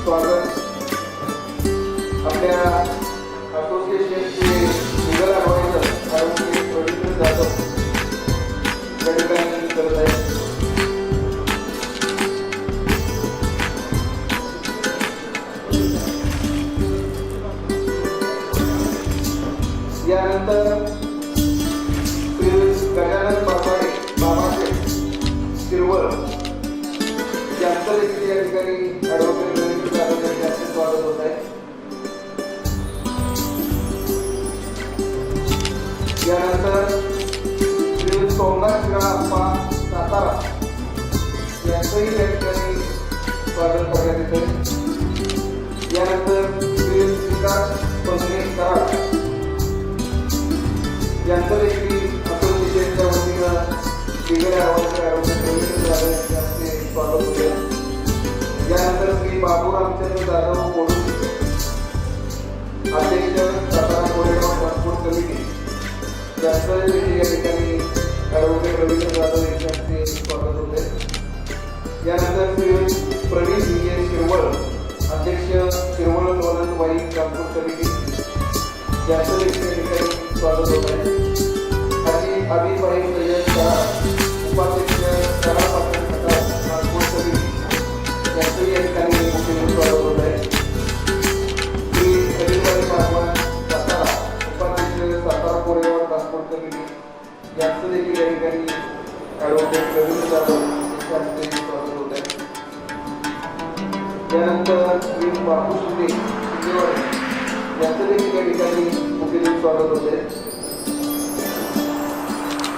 स्वागत आपल्या असोसिएशनचे legal adviser advocate Ravindra Jadhav या ठिकाणी करत आहे. यानंतर गजानन बाबाचे शिरवळ यांचं देखील या ठिकाणी ॲडव्होकेट रवींद्र जाधव यांचे स्वागत होत आहे. यानंतर श्री सोमनाथ शिराप्पा सातारा यांचंही या ठिकाणी स्वागत करण्यात येते. यानंतर श्री विकास पंगणे कराड यांचं देखील असोसिएशनच्या वतीनं लीगल ॲडव्होकेट रवींद्र जाधव यांचे स्वागत होते. यानंतर श्री बाबू रामचंद्र जाधव कोडू अध्यक्ष सातारा कोरेगाव ट्रान्सपोर्ट कमिटी यांचं देखील या ठिकाणी ॲडव्होकेट रवींद्र जाधव यांचे स्वागत होते. यानंतर श्री प्रवीण शिरवळ अध्यक्ष शिरवळ नोलन वाई ट्रान्सपोर्ट कमिटी यांचं देखील या ठिकाणी स्वागत होत आहे. आणि अभिभाई सय्यद उपाध्यक्ष ट्रान्सपोर्ट कमिटी यांचंही या ठिकाणी मुख्य स्वागत होत आहे. श्री अभिभाई पासवान सातारा उपाध्यक्ष सातारा कोरेगाव ट्रान्सपोर्ट कमिटी यांचं देखील या ठिकाणी ॲडव्होकेट रवींद्र जाधव यांचे स्वागत होत आहे. त्यानंतर श्री बापू शिंदे यांचं देखील या ठिकाणी मुख्य स्वागत होते.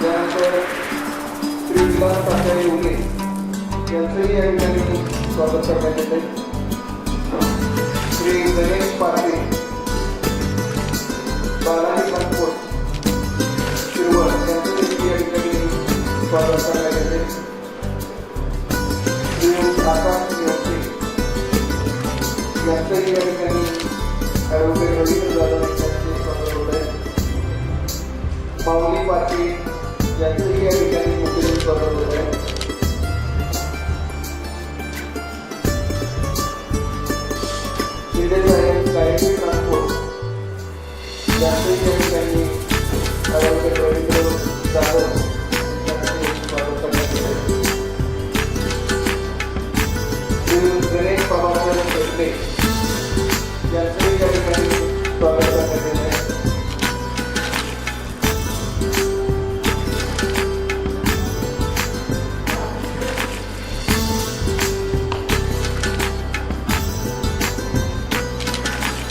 त्यानंतर श्री विलास काकाई उले यांचंही या ठिकाणी स्वागत करण्यात येते. श्री गणेश पाटील बालाजी ट्रान्सपोर्ट शिरवळ यांचं देखील या ठिकाणी स्वागत करण्यात येते. श्री आकाश योगते यांचंही या ठिकाणी ॲडव्होकेट रवींद्र जाधव यांचे स्वागत होत आहे. माऊली पाटील यांचंही या ठिकाणी मुख्य स्वागत होत आहे. शिंदे साहेब गायत्री ट्रान्सपोर्ट यांचंही या ठिकाणी ॲडव्होकेट रवींद्र जाधव यांचे स्वागत करण्यात येत आहे. श्री गणेश बाबासाहेब शेट्टे यांचंही या ठिकाणी स्वागत करण्यात येत आहे.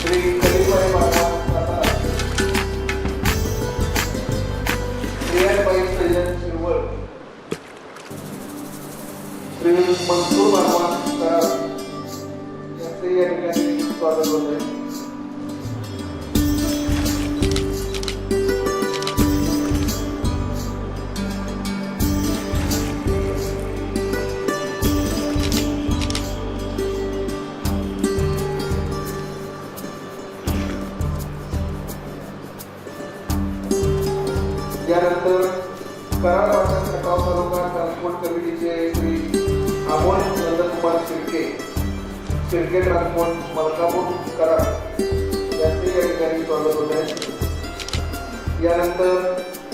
श्री कलीबाई बाबा सातारा श्रेयसबाई सय्यद शिरवळ श्री मनसूर बाबा कराड यांचंही या ठिकाणी स्वागत होत आहे. यानंतर कराड वाटण खटाव तालुका ट्रान्सपोर्ट कमिटीचे श्री अमोल नंदकुमार शिर्के ट्रान्सपोर्ट मलकापूर कराड यांचे या ठिकाणी स्वागत होत आहे. यानंतर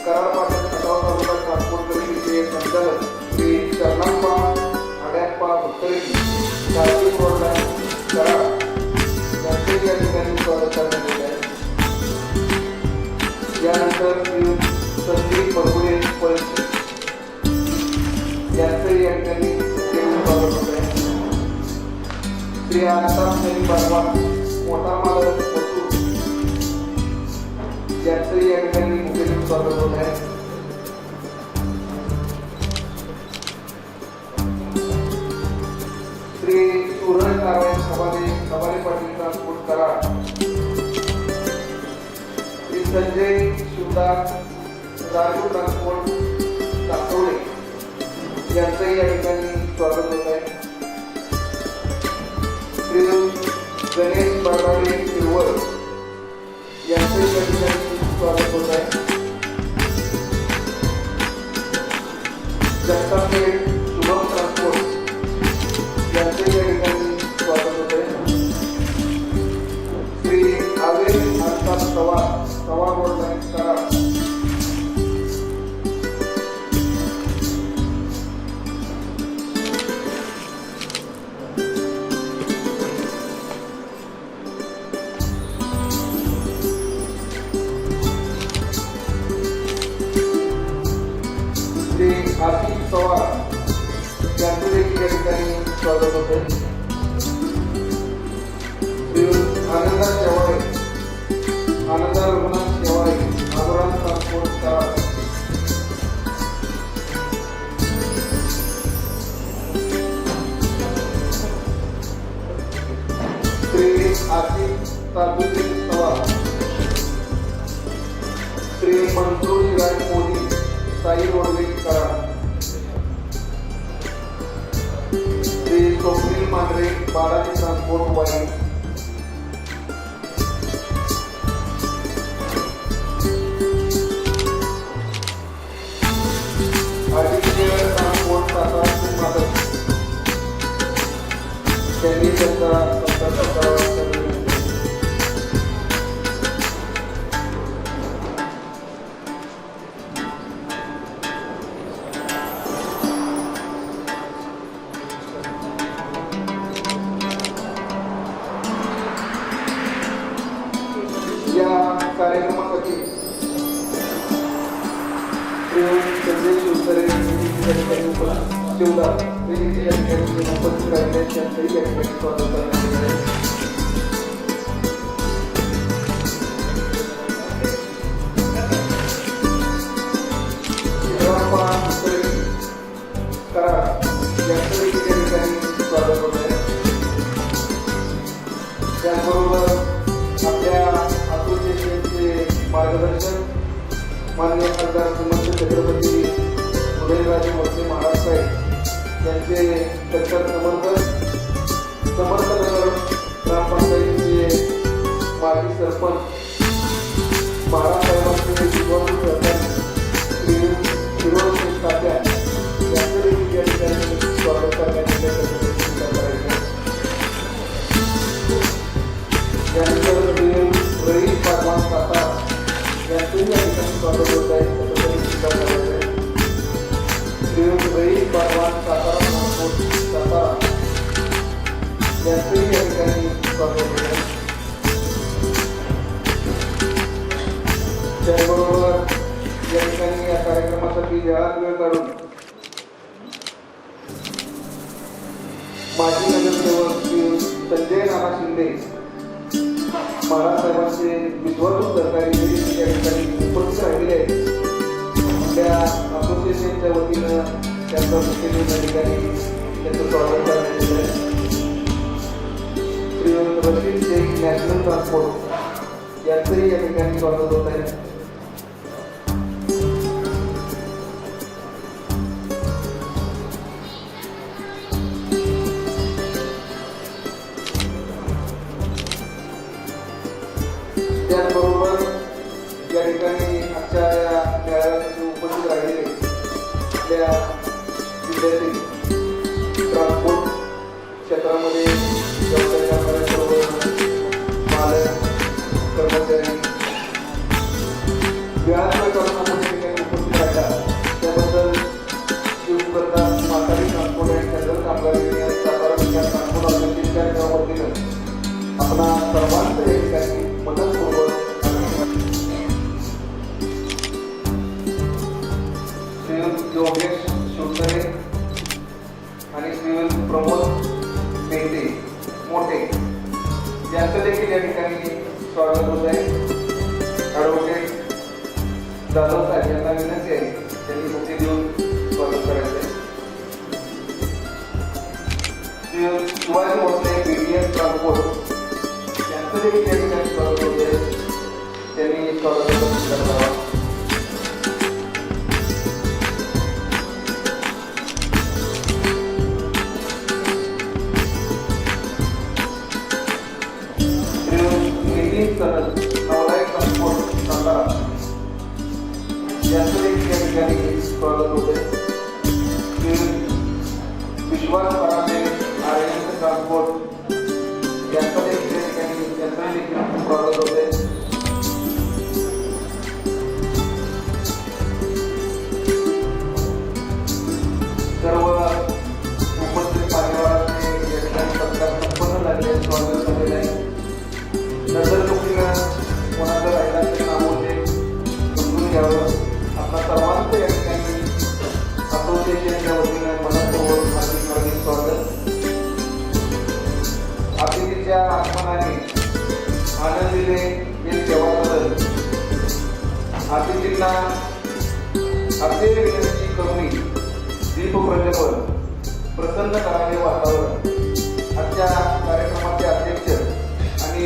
कराड वाटण खटाव तालुका ट्रान्सपोर्ट कमिटीचे संचालक श्री शरणाप्पा आड्याप्पा भक्तरेड्डी कार्तिक रोडला कराड यांचे या ठिकाणी स्वागत करण्यात येत आहे. यानंतर श्री संदीप बरगुडे पळशी यांचंही या ठिकाणी स्वागत होत आहे. श्री आनंदाम बाबा मोठा मालक मसूर यांचंही या ठिकाणी मुख्य स्वागत होत आहे. श्री सूरज नारायण सवाले पाटील ट्रान्सपोर्ट कराड श्री संजय शिवदास राजू ट्रान्सपोर्ट दाखवले यांचंही या ठिकाणी स्वागत होत आहे. श्री गणेश बर्नाडे शिरवळ यांचंही या ठिकाणी स्वागत होत आहे. जगताप शुभम ट्रान्सपोर्ट यांचंही या ठिकाणी स्वागत होत आहे. स्वागत होते. आनंदा शेवाळे, आनंदा रघुनाथ शेवाळे, आदरांज transport Karad. Shri Asif Tajuddin Pawar, Shri Mansoor Shiraj Modi, Sai roadway Karad. Shri Swapnil Mandhare, Balaji transport Wai. Aditya transport Satara Madhav, त्यांनी त्यांचा संपर्क करावा. या कार्यक्रमासाठी संजय शिवसरे शिवदास उपस्थित राहिले त्यांचंही या ठिकाणी स्वागत करण्यात येत आहे. कराड यांचंही या ठिकाणी स्वागत होत आहे. त्याचबरोबर आपल्या असोसिएशनचे मार्गदर्शक माननीय खासदार श्रीमंत छत्रपती उदयनराजे भोसले महाराज साहेब यांचे कट्टर समर्थनगर ग्रामपंचायतीचे माजी सरपंच महाराज साहेबांचे विश्वासू सरपंच शिरोड तात्या यांचं देखील या ठिकाणी स्वागत करण्यात त्यानंतर रईस पारवान सातारा यांचंही या ठिकाणी स्वागत होत आहे. रईस पारवान सातारा ट्रान्सपोर्ट सातारा यांचंही या ठिकाणी स्वागत होत आहे. त्याचबरोबर या ठिकाणी या कार्यक्रमासाठी वेळात वेळ काढून माजी नगरसेवक श्री संजय नाना शिंदे महाराज साहेबांचे विश्वासू सहकारी या ठिकाणी उपस्थित राहिलेले आहेत. आपल्या असोसिएशनच्या वतीनं त्यांचा मुख्य या ठिकाणी त्यांचं स्वागत करण्यात येत आहे. श्री रशीद शेख नॅशनल ट्रान्सपोर्ट यांचंही या ठिकाणी स्वागत होत आहे. त्याचबरोबर या ठिकाणी आजच्या या मेळाव्यासाठी उपस्थित राहिलेले आपल्या विद्यार्थी ट्रान्सपोर्ट क्षेत्रामध्ये व्यवसाय करणाऱ्यांबरोबर मालक कर्मचारी वेळात करून आपण या ठिकाणी उपस्थित राहतात. त्याबद्दल शिवकर्ता म्हातारी ट्रान्सपोर्ट आणि जनरल कामगार युनियन सातारा विकास ट्रान्सपोर्ट असोसिएशनच्या वतीनं आपला सर्वांचं या ठिकाणी मनपूर्वक श्री योगेश शिवसरे आणि श्री प्रमोद मेहते मोठे यांचं देखील या ठिकाणी स्वागत होत आहे. ॲडव्होकेट जाधव साहेब यांना विनंती आहे त्यांनी मुक्ती देऊन स्वागत करायचं आहे. श्री शिवाजी भोसले BTS ट्रान्सपोर्ट यांचं देखील या ठिकाणी स्वागत होत आहे. त्यांनी स्वागत करावं. नवनायक ट्रान्सपोर्ट सातारा यांचं देखील या ठिकाणी स्वागत होते. विश्वास परांडे ट्रान्सपोर्ट यांचं देखील या ठिकाणी स्वागत होते. सर्वांगींना असे विनंती करून दीप प्रज्वलन प्रसन्न करावे वातावरण आजच्या कार्यक्रमाचे अध्यक्ष आणि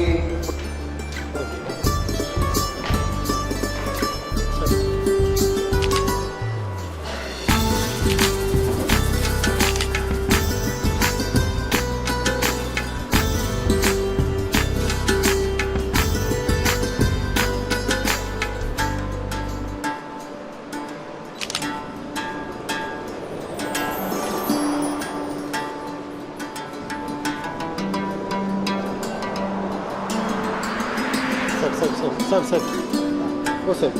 सर हो सर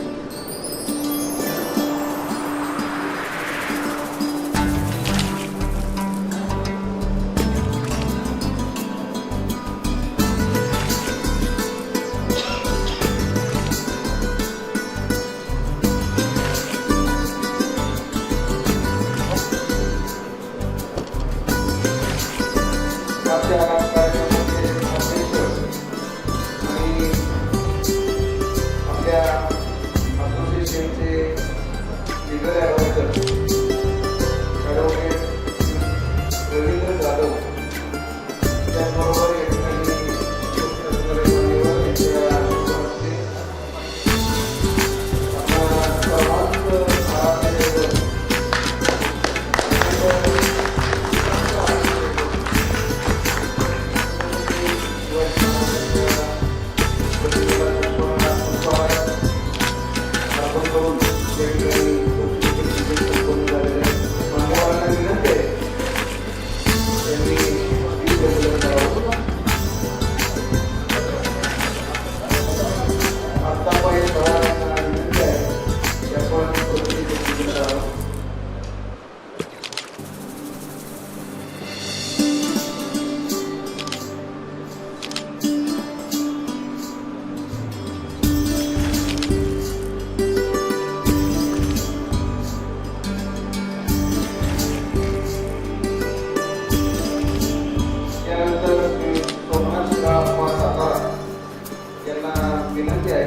विनंती आहे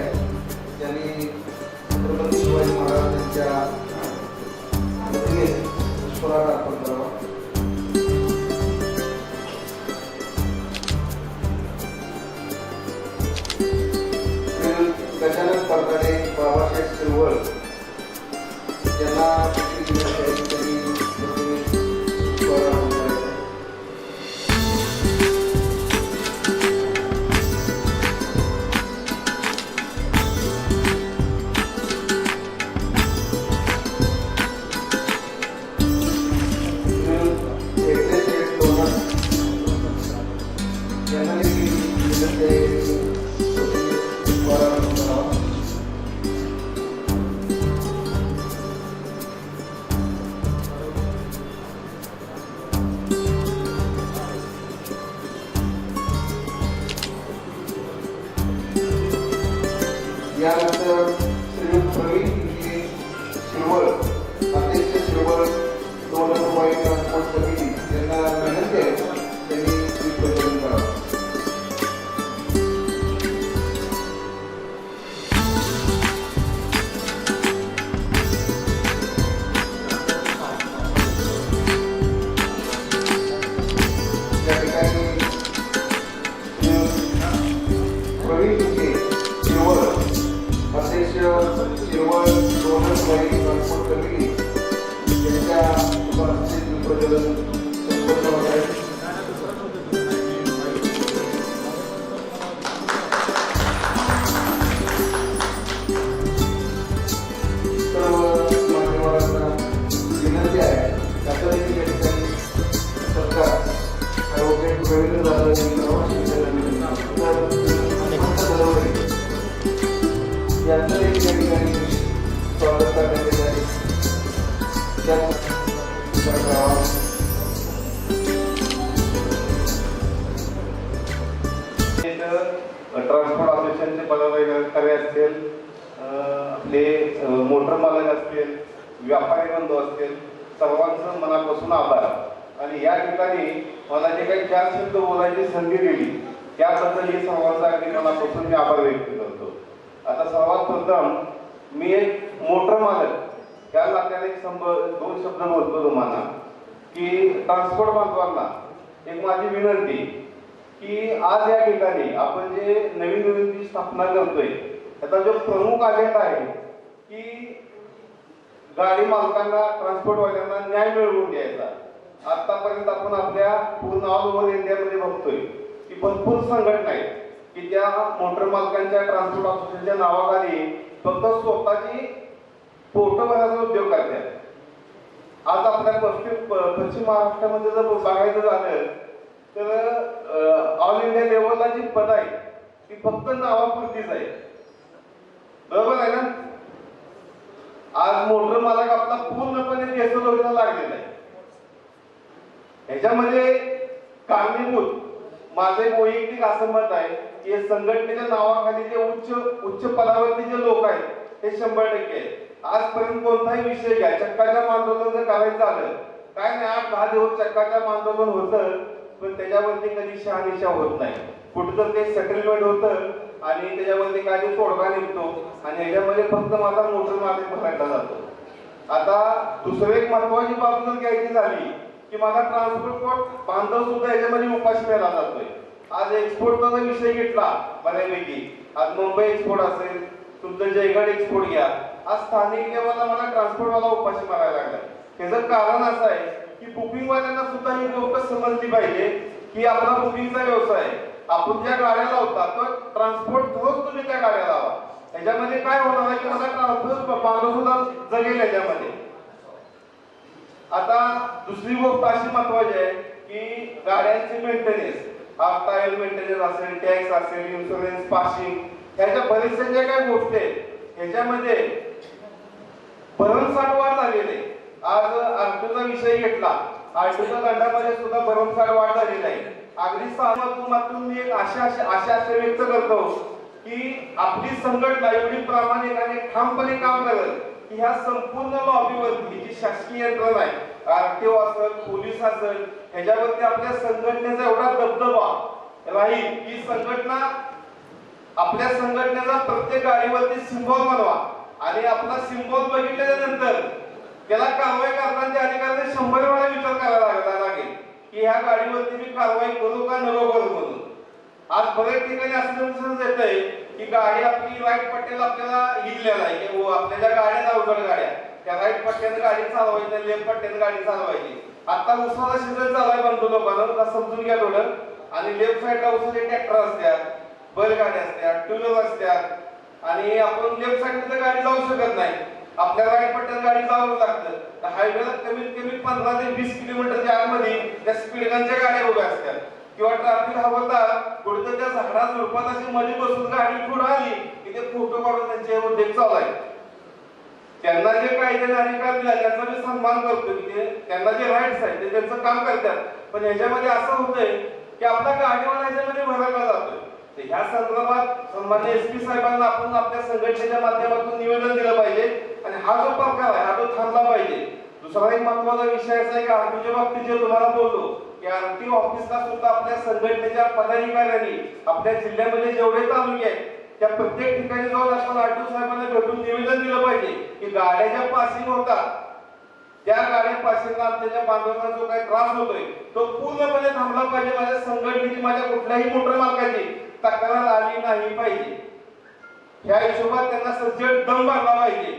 त्यांनी छत्रपती शिवाजी महाराजांच्या पुष्पहार अर्पण करावा. गजानन परकारे बाबासाहेब शिरवळ यांना यानंतर श्री प्रवीण शिरवळ अध्यक्ष शिरवळ मोबाईल ट्रान्सपोर्ट समिती यांना विनंती आहे त्यांनी प्रज्वलन करावं. या ठिकाणी प्रवीण शिरवळ अध्यक्ष शिरवळ मोबाईल ट्रान्सपोर्ट समिती यांच्या उपस्थितीत प्रज्वलन संपन्न होत आहे. सर्व मान्यवरांना विनंती आहे त्यासाठी या ठिकाणी सरकार ॲडव्होकेट रवींद्र जाधव यांचं या ठिकाणी स्वागत करण्यात येत आहे. ट्रान्सपोर्ट असोसिएशनचे पदाधिकारी असतील, आपले मोटर मालक असतील, व्यापारी बंधू असतील, सर्वांचं मनापासून आभार. आणि या ठिकाणी मला जे काही 4 शब्द बोलायची संधी दिली त्याबद्दल ही सर्वांचा अगदी मनापासून मी आभार व्यक्त करतो. आता सर्वात प्रथम मी एक मोटर मालक या नात्याने दोन शब्द बोलतो तुम्हाला की ट्रान्सपोर्ट बांधवांना एक माझी विनंती की आज या ठिकाणी आपण जे नवीन युनिटची स्थापना करतोय त्याचा जो प्रमुख अजेंडा आहे की गाडी मालकांना ट्रान्सपोर्टवाल्यांना न्याय मिळवून द्यायचा. आतापर्यंत आपण आपल्या पूर्ण ऑल ओव्हर इंडियामध्ये बघतोय की भरपूर संघटना आहेत की त्या मोटर मालकांच्या ट्रान्सपोर्ट असोसिएशनच्या नावाखाली फक्त स्वतःची फोटो भरायचा उद्योग करतात. आज आपल्या पश्चिम महाराष्ट्रामध्ये जर बघायचं झालं तर ऑल इंडिया लेवलला जी पद आहे ती फक्त नावापुरतीच आहे. बरोबर आहे ना. आज मोटर मालक आपला पूर्णपणे देशद्रोहीला लागलेला आहे. ह्याच्यामध्ये कारणीभूत माझे वैयक्तिक असं मत आहे की संघटनेच्या नावाखाली जे उच्च पदावरती जे लोक आहेत ते 100% आहेत. आजपर्यंत कोणताही विषय घ्या, चक्काजाम आंदोलन जर करायचं झालं काय नाही 8-10 दिवस चक्काजाम आंदोलन होतं पण त्याच्यावरती कधी शहानिशा होत नाही. कुठं ते सेटलमेंट होतं आणि त्याच्यावरती काय ते तोडगा निघतो आणि ह्याच्यामध्ये फक्त माझा मोटर मालक भरायला जातो. आता दुसरी एक महत्वाची बाब जर घ्यायची झाली की माझा ट्रान्सपोर्ट बांधव सुद्धा याच्यामध्ये उपाशी मेला जातोय. आज एक्सपोर्टचा जर विषय घेतला बऱ्यापैकी आज मुंबई एक्सपोर्ट असेल तुमचं जयगड एक्सपोर्ट घ्या आज स्थानिक लेवलला मला ट्रान्सपोर्टवाला उपाशी मारायला लागला. त्याचं कारण असं आहे की बुकिंगवाल्यांना सुद्धा ही गोष्ट समजली पाहिजे की आपला बुकिंगचा व्यवसाय आहे. आपण ज्या गाड्या लावतात तर ट्रान्सपोर्ट थ्रूच तुम्ही त्या गाड्या लावा. त्याच्यामध्ये काय होणार आहे की मला ट्रान्सपोर्ट बांधव सुद्धा जगेल याच्यामध्ये. आता दुसरी गोष्ट अशी महत्वाची आहे की गाड्यांचे मेंटेनन्स हाफ टायर मेंटेनन्स असेल टॅक्स असेल इन्शुरन्स पासिंग ह्याच्या बरेचशा ज्या काही गोष्टी आहेत ह्याच्यामध्ये भरमसाठ वाढ झालेली आहे. आज आरटीओचा विषय घेतला आरटीओच्या दंडामध्ये सुद्धा भरमसाठ वाढ झालेली आहे. अगदी माध्यमातून मी एक आशा व्यक्त करतो की आपली संघटना एवढी प्रामाणिकपणे ठामपणे काम करेल की ह्या संपूर्ण लॉबीवरती जी शासकीय यंत्रणा आहे आरटीओ असेल पोलीस असेल ह्याच्यावरती आपल्या संघटनेचा एवढा दबदबा राहील की संघटना आपल्या संघटनेचा प्रत्येक गाडीवरती सिम्बॉल बनवा आणि आपला सिम्बॉल बघितल्याच्या नंतर त्याला कारवाई करताना अधिकाऱ्याने 100 वेळा विचार करायला लागेल की ह्या गाडीवरती मी कारवाई करू का नको करू म्हणून. आज बरेच ठिकाणी असं दिसून येत आहे की गाडी आपली राईट पट्ट्याला आपल्याला लिहिलेला आहे की आपल्या ज्या गाड्या अवघड गाड्या त्या राईट पट्ट्याने गाडी चालवायची लेफ्ट पट्ट्याने गाडी चालवायची. आता उसाचा सीझन चालू म्हणतो लोकांना समजून घ्या थोडं. आणि लेफ्ट साईडला उसाचे ट्रॅक्टर असतात बैलगाड्या असतात टू व्हीलर असतात आणि आपण लेफ्ट साईडने गाडी जाऊ शकत नाही. आपल्या राईट पट्ट्यात गाडी जावं लागतं. तर हायवेला कमीत कमी 15 ते 20 किलोमीटरच्या आतमध्ये त्या स्पीड गनच्या गाड्या उभ्या असतात किंवा ट्रॅफिक हवालदार कुठं त्या झाडा झुडपात अशी मध्ये बसून गाडी पुढे आली की ते फोटो काढून त्यांचे उद्योग चालू आहे. त्यांना जे कायद्याने अधिकार दिला त्यांचा मी सन्मान करतो की ते त्यांना जे राईट्स आहेत ते त्यांचं काम करतात. पण ह्याच्यामध्ये असं होतंय की आपला गाडीवाला ह्याच्यामध्ये भरला जातोय. ह्या संदर्भात सन्मान्य एसपी साहेबांना आपण आपल्या संघटनेच्या माध्यमातून निवेदन दिलं पाहिजे आणि हा जो प्रकार आहे हा तो थांबला पाहिजे. दुसरा एक महत्वाचा विषय असा आहे की आरटीओच्या बाबतीत जे तुम्हाला बोललो की आरटीओ ऑफिसला सुद्धा आपल्या संघटनेच्या पदाधिकाऱ्यांनी आपल्या जिल्ह्यामध्ये जेवढे तालुके आहेत त्या प्रत्येक ठिकाणी जाऊन आपण आरटीओ साहेबांना भेटून निवेदन दिलं पाहिजे की गाड्या ज्या पासिंग होतात त्या गाड्या पासिंगला आमच्या बांधवांना जो काही त्रास होतोय तो पूर्णपणे थांबला पाहिजे. माझ्या संघटनेची माझ्या कुठल्याही मोटर मालकाची तक्रार आली नाही पाहिजे. ह्या हिशोबात त्यांना सज्जड दम भरला पाहिजे.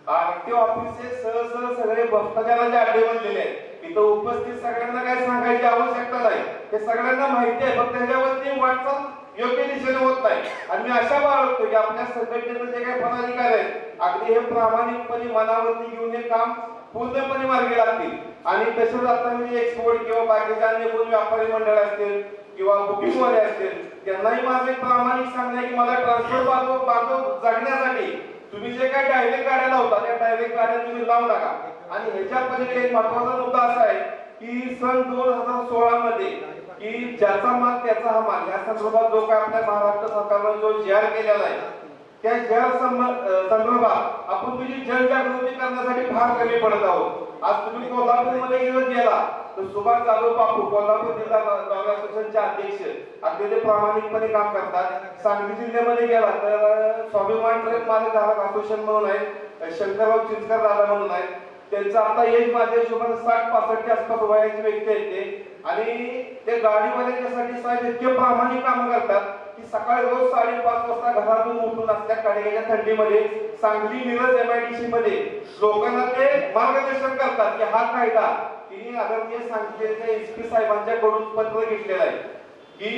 आरटीओ ऑफिसचे सहसह सगळे भ्रष्टाचाराचे अड्डे बनलेले आहेत. इथं उपस्थित सगळ्यांना काय सांगायची आवश्यकता नाही. हे सगळ्यांना माहिती आहे फक्त ह्याच्यावरती वाटचाल योग्य दिशेने होत नाही. आणि मी आशा बाळगतो की आपल्या संघटनेचे जे काही पदाधिकारी आहेत अगदी हे प्रामाणिकपणे मनावरती घेऊन हे काम पूर्णपणे मार्गी लागतील. आणि तसंच आता मी एक्सपोर्ट किंवा बाकीचे अन्य कोण व्यापारी मंडळ असतील किंवा बुकिंगवाले असतील त्यांनाही माझे प्रामाणिक सांगणे की मला ट्रान्सपोर्ट बांधव जगण्यासाठी तुम्ही जे काही डायरेक्ट गाड्या लावता त्या डायरेक्ट गाड्या तुम्ही लावू नका. आणि ह्याच्या पलीकडे एक महत्वाचा मुद्दा असा आहे की सन 2016 मध्ये की ज्याचा माल त्याचा हा माल या संदर्भात जो काय आपल्या महाराष्ट्र सरकारने जो जाहीर केलेला आहे त्या जाहीर संदर्भात आपण तुझी जनजागृती करण्यासाठी फार कमी पडत आहोत. आज तुम्ही कोल्हापूरमध्ये गेला तर सुभाष जाधव बापू कोल्हापूर जिल्हा डॉग असोसिएशनचे अध्यक्ष अगदी प्रामाणिकपणे काम करतात. सांगली जिल्ह्यामध्ये गेला तर स्वाभिमान ट्रक मालक धारक असोसिएशन म्हणून आहे, शंकरराव चिंचकर दादा म्हणून आहे. त्यांचं आता एज माझ्या हिशोबाने 60-65 च्या आसपास वयाची व्यक्ती आहेत ते. आणि ते गाडीवाल्यांच्यासाठी साहेब इतके प्रामाणिक काम करतात की सकाळी रोज 5:30 वाजता घरातून उठून असल्या कडेच्या थंडीमध्ये सांगली मिरज MIDC मध्ये लोकांना ते मार्गदर्शन करतात की हा कायदा तिने आदरणीय सांगलीच्या SP साहेबांच्याकडून पत्र घेतलेलं आहे की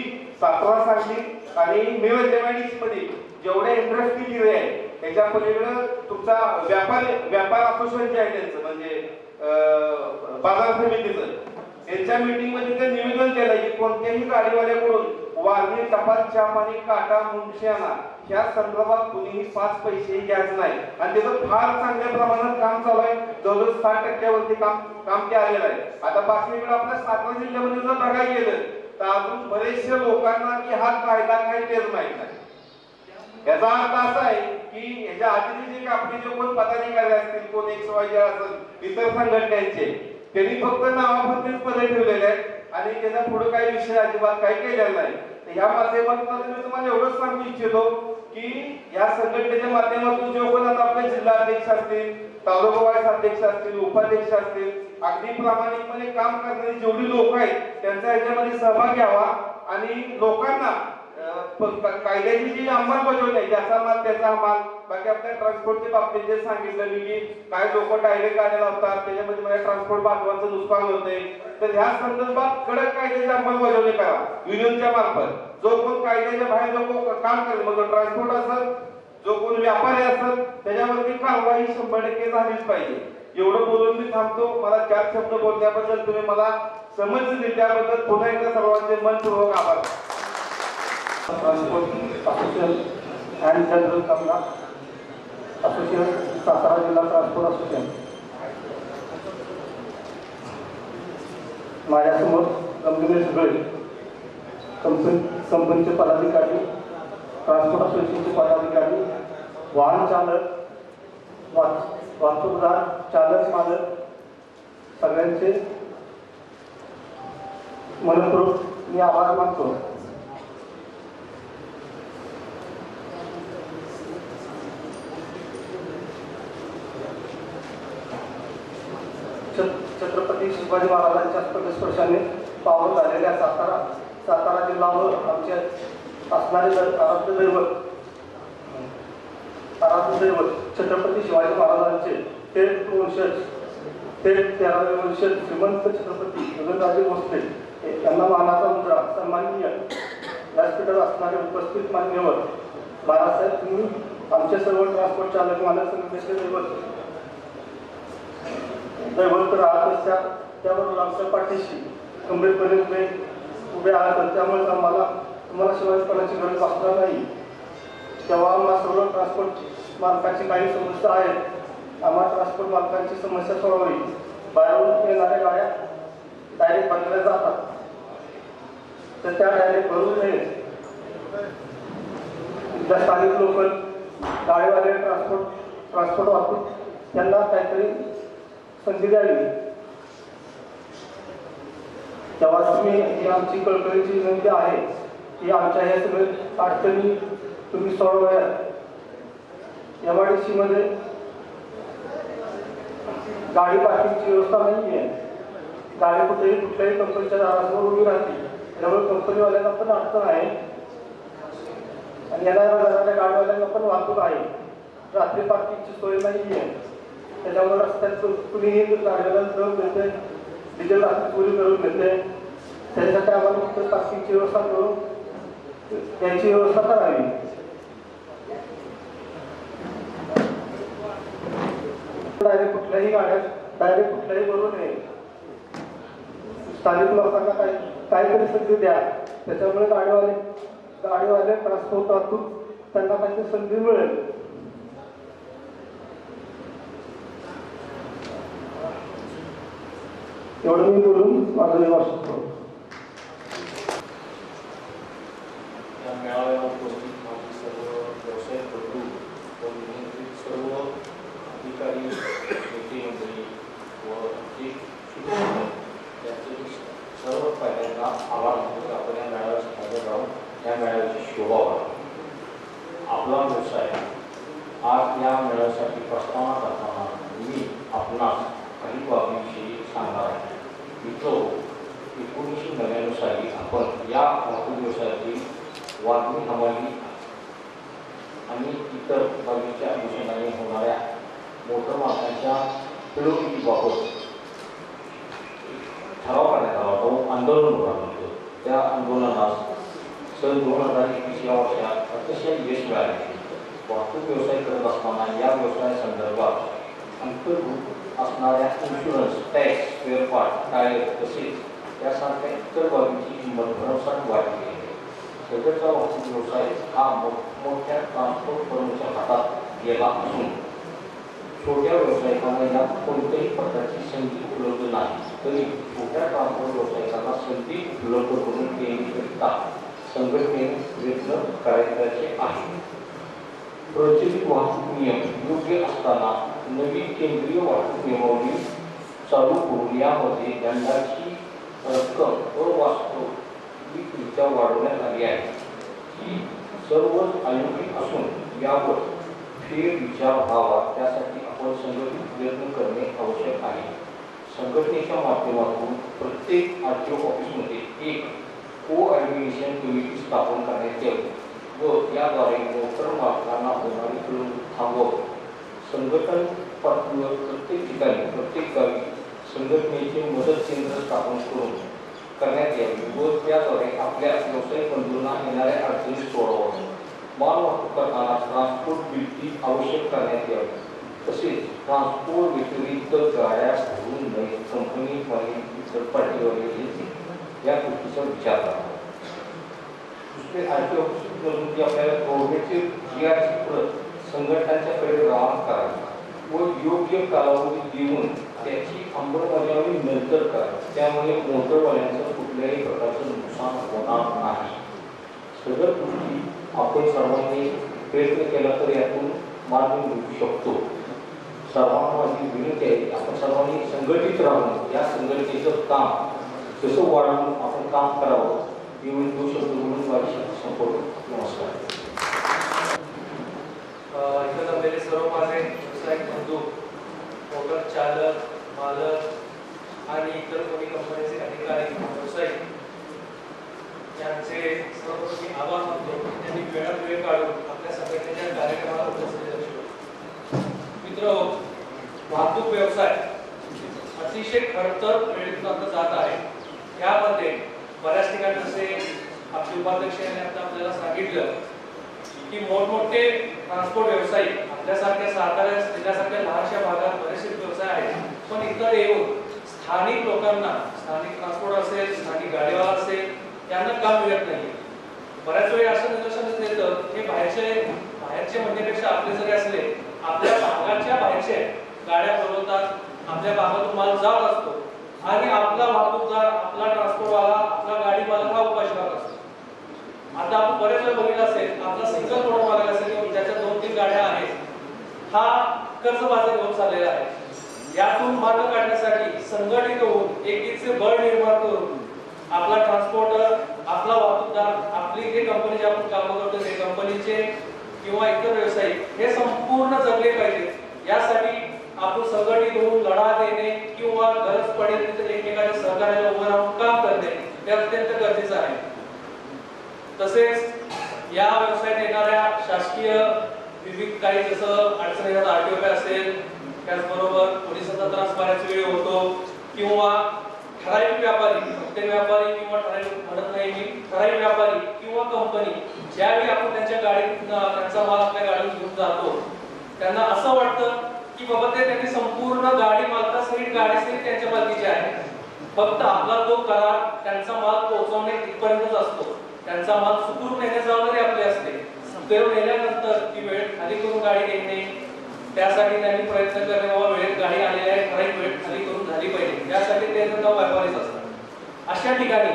सातारा सांगली आणि मिरज MIDC मध्ये जेवढे इंडस्ट्री एरिया आहे त्याच्या पलीकडे तुमचा व्यापार असोसिएशन जे आहे त्यांचं म्हणजे बाजार समितीचं त्यांच्या मीटिंग मध्ये ते निवेदन केलं की कोणत्याही गाडीवाल्याकडून वारणी टपाल छाप काटा मुंशियाना ह्या संदर्भात कुणीही 5 पैसे घ्यायचं नाही. आणि त्याचं फार चांगल्या प्रमाणात काम चालू आहे. जवळजवळ 60% काम ते आलेलं आहे. आता बाकीकडे आपल्या सातारा जिल्ह्यामध्ये जर बघायला गेलं तर अजून बरेचशे लोकांना की हा कायदा काय तेच माहित नाही. याचा अर्थ असा आहे की याच्या आधीचे जे आपले जे कोण पदाधिकारी असतील, कोण XYZ असेल इतर संघटनांचे, त्यांनी फक्त नावापुरतीच पदे ठेवलेले आहेत आणि त्याचा पुढे काही विषय अजिबात काही केलेला नाही. या माध्यमातून मी तुम्हाला एवढंच सांगू इच्छितो की या संघटनेच्या माध्यमातून जे कोण आता आपले जिल्हा अध्यक्ष असतील, तालुका वाईज अध्यक्ष असतील, उपाध्यक्ष असतील, अगदी प्रामाणिकपणे काम करणारी जेवढी लोक आहेत त्यांचा याच्यामध्ये सहभाग घ्यावा आणि लोकांना कायद्याची जी अंमलबजावणी आहे ज्याचा माल त्याचा माल. बाकी आपल्या ट्रान्सपोर्टच्या बाबतीत जे सांगितलं मी की काय लोक डायरेक्ट गाड्या लावतात त्याच्यामध्ये माझ्या ट्रान्सपोर्ट बांधवांचं नुकसान होतंय. तर ह्या संदर्भात कडक कायद्याची अंमलबजावणी करा युनियनच्या मार्फत. जो कोण कायद्याच्या बाहेर जो काम करेल मग ट्रान्सपोर्ट असेल, जो कोण व्यापारी असेल त्याच्यावरती कारवाई 100% झालीच पाहिजे. एवढं बोलून मी थांबतो. मला 4 शब्द बोलण्याबद्दल तुम्ही मला समज दिली त्याबद्दल पुन्हा एकदा सर्वांचे मनपूर्वक आभार. ट्रान्सपोर्ट असोसिएशन अँड जनरल कमला असोसिएशन, सातारा जिल्हा ट्रान्सपोर्ट असोसिएशन. माझ्यासमोर जमलेले सगळे कंपनीचे पदाधिकारी, ट्रान्सपोर्ट असोसिएशनचे पदाधिकारी, वाहन चालक, वाहतूकदार, चालक मालक सगळ्यांचे मनपूर्वक मी आभार मानतो. छत्रपती शिवाजी महाराजांच्या स्पर्शाने पावन झालेल्या सातारा जिल्ह्यावर आमचे असणारे आराध्य दैवत छत्रपती शिवाजी महाराजांचे थेट 13वे वंशज श्रीमंत छत्रपती गगनराजे भोसले यांना मानाचा मुद्रा सन्माननीय व्यासपीठावर असणारे उपस्थित मान्यवर बाळासाहेब, तुम्ही आमचे सर्व ट्रान्सपोर्ट चालक मालक संघटनेचे दैवत राहत त्यावर आमच्या पाठीशी खंबीरपणे उभे आहात. त्यामुळे तुम्हाला शिवाजीपणाची गरज भासणार नाही. तेव्हा आम्हाला सर्व ट्रान्सपोर्ट मालकांची काही समस्या आहेत. आम्हाला ट्रान्सपोर्ट मालकांची समस्या सोडवावी. बाहेरून येणाऱ्या गाड्या डायरेक्ट भरल्या जातात तर त्या डायरेक्ट भरू नये. स्थानिक लोकल गाडीवाले ट्रान्सपोर्ट वाहतूक त्यांना काहीतरी संधी द्यावी. तेव्हा ही आमची कळकळीची विनंती आहे की आमच्या ह्या सगळ्या अडचणी तुम्ही सोडवाव्यात. MIDC मध्ये गाडी पार्किंगची व्यवस्था नाही आहे. गाडी कुठल्याही कंपनीच्या दारासमोर उभी राहते. त्यामुळे कंपनीवाल्यांना पण अडचण आहे आणि येणाऱ्या गाडीवाल्यांना पण वाहतूक आहे. रात्री पार्किंगची सोय नाही आहे. त्याच्यामुळे रस्त्यात कुणीही गाडीवाला दर मिळते, डिझेल रात्री चोरी करून घेते. त्याच्यासाठी आम्हाला फक्त पार्किंगची व्यवस्था करून त्याची व्यवस्था करावी. डायरेक्ट कुठल्याही करू नये. स्थानिक लोकांना काहीतरी संधी द्या. त्याच्यामुळे गाडीवाले ट्रान्सपोर्ट वाहतूक त्यांना काहीतरी संधी मिळेल. एवढं मी बोलून माझं निवास करतो. या मेळाव्याला उपस्थित माझे सर्व व्यावसायिक बंधू व नियंत्रित सर्व अधिकारी, नेते मंडळी व आमचे शिक्षक यांचे आभार मानतो की आपण या मेळाव्यात हजर राहून या मेळाव्याची शोभा वाढवतो. आपला व्यवसाय आज या मेळाव्यासाठी प्रस्तावना करताना मी आपणास काही बाबींविषयी सांगणार आहे. मित्र, 1999 साली आपण या वाहतूक व्यवसायातील वाहतूक हमाली आणि इतर बाबींच्या अनुषंगाने होणाऱ्या मोटर मालकांच्या पिळवणुकीबाबत ठराव करण्यात आला होता व आंदोलन उभारलं होतं. त्या आंदोलनास सन 2021 या वर्षात अतिशय यश मिळाले. वाहतूक व्यवसाय करत असताना या व्यवसायासंदर्भात अंतर्भूत असणाऱ्या insurance, tax, spare part, tyre तसेच त्यासारख्या इतर बाबींची किंमत भरमसाठ वाढली आहे. सध्याचा वाहतूक व्यवसाय हा मोठ्या ट्रान्सपोर्ट फर्मच्या हातात गेला असून छोट्या व्यावसायिकांना यात कोणत्याही प्रकारची संधी उपलब्ध नाही. तरी छोट्या ट्रान्सपोर्ट व्यावसायिकांना संधी उपलब्ध करून देण्याकरिता संघटनेने प्रयत्न करायचे आहे. प्रचलित वाहतूक नियम योग्य असताना नवीन केंद्रीय वाहतूक नियमावली चालू करून यामध्ये दंडाची रक्कम अवास्तविकरित्या वाढवण्यात आली आहे. ही सर्वच अयोग्य असून यावर फेरविचार व्हावा. त्यासाठी आपण संघटित प्रयत्न करणे आवश्यक आहे. संघटनेच्या माध्यमातून प्रत्येक आरटीओ ऑफिसमध्ये एक कोऑर्डिनेशन कमिटी स्थापन करण्यात यावी व याद्वारे मोटर मालकांना होणारी पिळवणूक थांबवून संघटन पातळीवर प्रत्येक ठिकाणी प्रत्येक गावी संघटनेचे मदत केंद्र स्थापन करून करण्यात यावी व त्याद्वारे आपल्या व्यावसायिक बंधूंना येणाऱ्या अडचणी सोडवाव्या. माल वाहतूक करताना ट्रान्सपोर्ट बिल्टी आवश्यक करण्यात यावी. तसेच ट्रान्सपोर्ट व्यतिरिक्त गाड्या भरून नये. कंपनी थर्ड पार्टीवर या गोष्टीचा विचार करावा. दुसरे आरटीओ ऑफिस की आपल्याला गव्हर्नमेंटचे GRची प्रत संघटनांच्याकडे रवाना करावी व योग्य कालावधी देऊन त्याची अंमलबजावणी नंतर करावी. त्यामुळे मोटरवाल्यांचं कुठल्याही प्रकारचं नुकसान होणार नाही. सदर गोष्टी आपण सर्वांनी प्रयत्न केला तर यातून मार्ग मिळू शकतो. सर्वांना माझी विनंती आहे, आपण सर्वांनी संघटित राहून या संघटनेचं काम कसं वाढवून आपण काम करावं. एवढे 2 शब्द म्हणून माझी संपूर्ण नमस्कार. इथं जमलेले सर्व माझे व्यावसायिक बंधू, मोटर चालक, मालक आणि इतर कोणी कंपनीचे अधिकारी, व्यावसायिक यांचे सर्वप्रथम मी आभार मानतो. त्यांनी वेळात वेळ काढून आपल्या संघटनेच्या कार्यक्रमाला उपस्थित असतो. मित्र, वाहतूक व्यवसाय अतिशय खडतर वेळेत जात आहे. यामध्ये बऱ्याच ठिकाणी जसे आपले उपाध्यक्ष यांनी आता आपल्याला सांगितलं की मोठमोठे ट्रान्सपोर्ट व्यवसायिक आपल्यासारख्या सातारा जिल्ह्यासारख्या लहानशा भागात बरेचसे व्यवसाय आहेत, पण इतर येऊन स्थानिक लोकांना, स्थानिक ट्रान्सपोर्ट असेल, स्थानिक गाडीवाला असेल, यांना काम मिळत नाही. बऱ्याच वेळी असं निदर्शनास येतं हे बाहेरचे म्हणण्यापेक्षा आपले जरी असले आपल्या भागाच्या बाहेरचे गाड्या बोलवतात, आपल्या भागातून माल जात असतो आणि आपला वाहतूकदार, आपला ट्रान्सपोर्टवाला, आपला गाडी मालक हा उपाशी राहत असतो. आता आपण बरेच वेळ बघितलं असेल, आपला सिंगल मोटर मालक असेल ज्याच्या 2-3 गाड्या आहेत, हा कर्जबाजारी होत चाललेला आहे. यातून मार्ग काढण्यासाठी संघटित होऊन एकीचे बळ निर्माण करून आपला ट्रान्सपोर्टर, आपला वाहतूकदार, आपली जे कंपनीचे आपण काम करतो ते कंपनीचे किंवा इतर व्यावसायिक हे संपूर्ण जगले पाहिजेत. यासाठी आपण संघटित होऊन लढा देणे किंवा गरज पडेल तिथे एकमेकांच्या सहकार्याला उभं राहून काम करणे हे अत्यंत गरजेचं आहे. तसेच या व्यवसायात येणाऱ्या शासकीय विविध काही जसं अडचणी येतात, आरटीओ असेल, त्याचबरोबर पोलिसांचा त्रास बऱ्याच वेळ होतो किंवा ठराविक व्यापारी, प्रत्येक व्यापारी किंवा ठराविक म्हणत नाही मी, ठराविक व्यापारी किंवा कंपनी ज्यावेळी आपण त्यांच्या गाडीत त्यांचा माल आपल्या गाडीत घेऊन जातो त्यांना असं वाटतं की बाबा ते त्यांनी संपूर्ण गाडी मालकासहित गाडीसहित त्यांच्या मालकीचे आहे. फक्त आपला तो करार त्यांचा माल पोहोचवणे इथपर्यंतच असतो. त्यांचा माल सुखरूप नेण्याची जबाबदारी आपली असते. सुखरूप नेल्यानंतर ती वेळ खाली करून गाडी घेणे, त्यासाठी त्यांनी प्रयत्न करणे बाबा वेळेत गाडी आलेली आहे, ठराविक वेळ खाली करून झाली पाहिजे, त्यासाठी ते व्यापारीच असतात. अशा ठिकाणी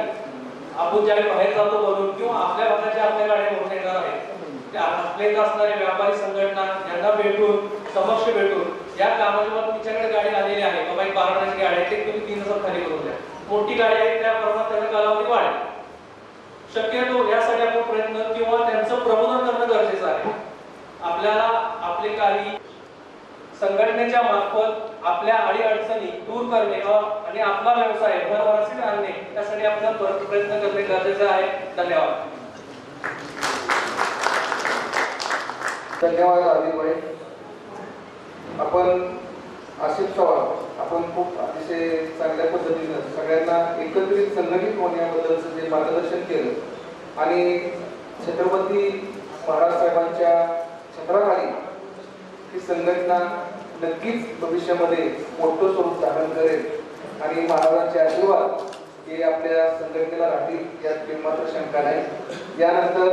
आपण ज्यावेळी बाहेर जातो बोलून किंवा आपल्या भागाच्या आपल्या गाड्या घेऊन येणार आहेत त्या आपल्या इथं असणारे व्यापारी संघटना यांना भेटून समक्ष भेटून या कामाच्या तुमच्याकडे गाडी आलेली आहे बाबा, एक 12 गाडी आहे ते तुम्ही 3 तासात खाली करून द्या. मोठी गाडी आहे त्या प्रमाणात त्याला कालावधी वाढेल. शक्यतो यासाठी आपण प्रयत्न किंवा त्यांचं प्रबोधन करणं गरजेचं आहे. आपल्याला आपले काही संघटनेच्या मार्फत आपल्या अडीअडचणी दूर करणे आणि आपला व्यवसाय भरभराटीत आणणे यासाठी आपल्याला प्रयत्न करणे गरजेचे आहे. धन्यवाद. धन्यवाद आदिल भाई. आपण आशिष चव्हाण आपण खूप अतिशय चांगल्या पद्धतीनं सगळ्यांना एकत्रित संघटित होण्याबद्दलचं जे मार्गदर्शन केलं आणि छत्रपती महाराज साहेबांच्या छत्राखाली ही संघटना नक्कीच भविष्यामध्ये मोठं स्वरूप धारण करेल आणि महाराजांचे आशीर्वाद हे आपल्या संघटनेला राहतील यात मात्र शंका नाही. यानंतर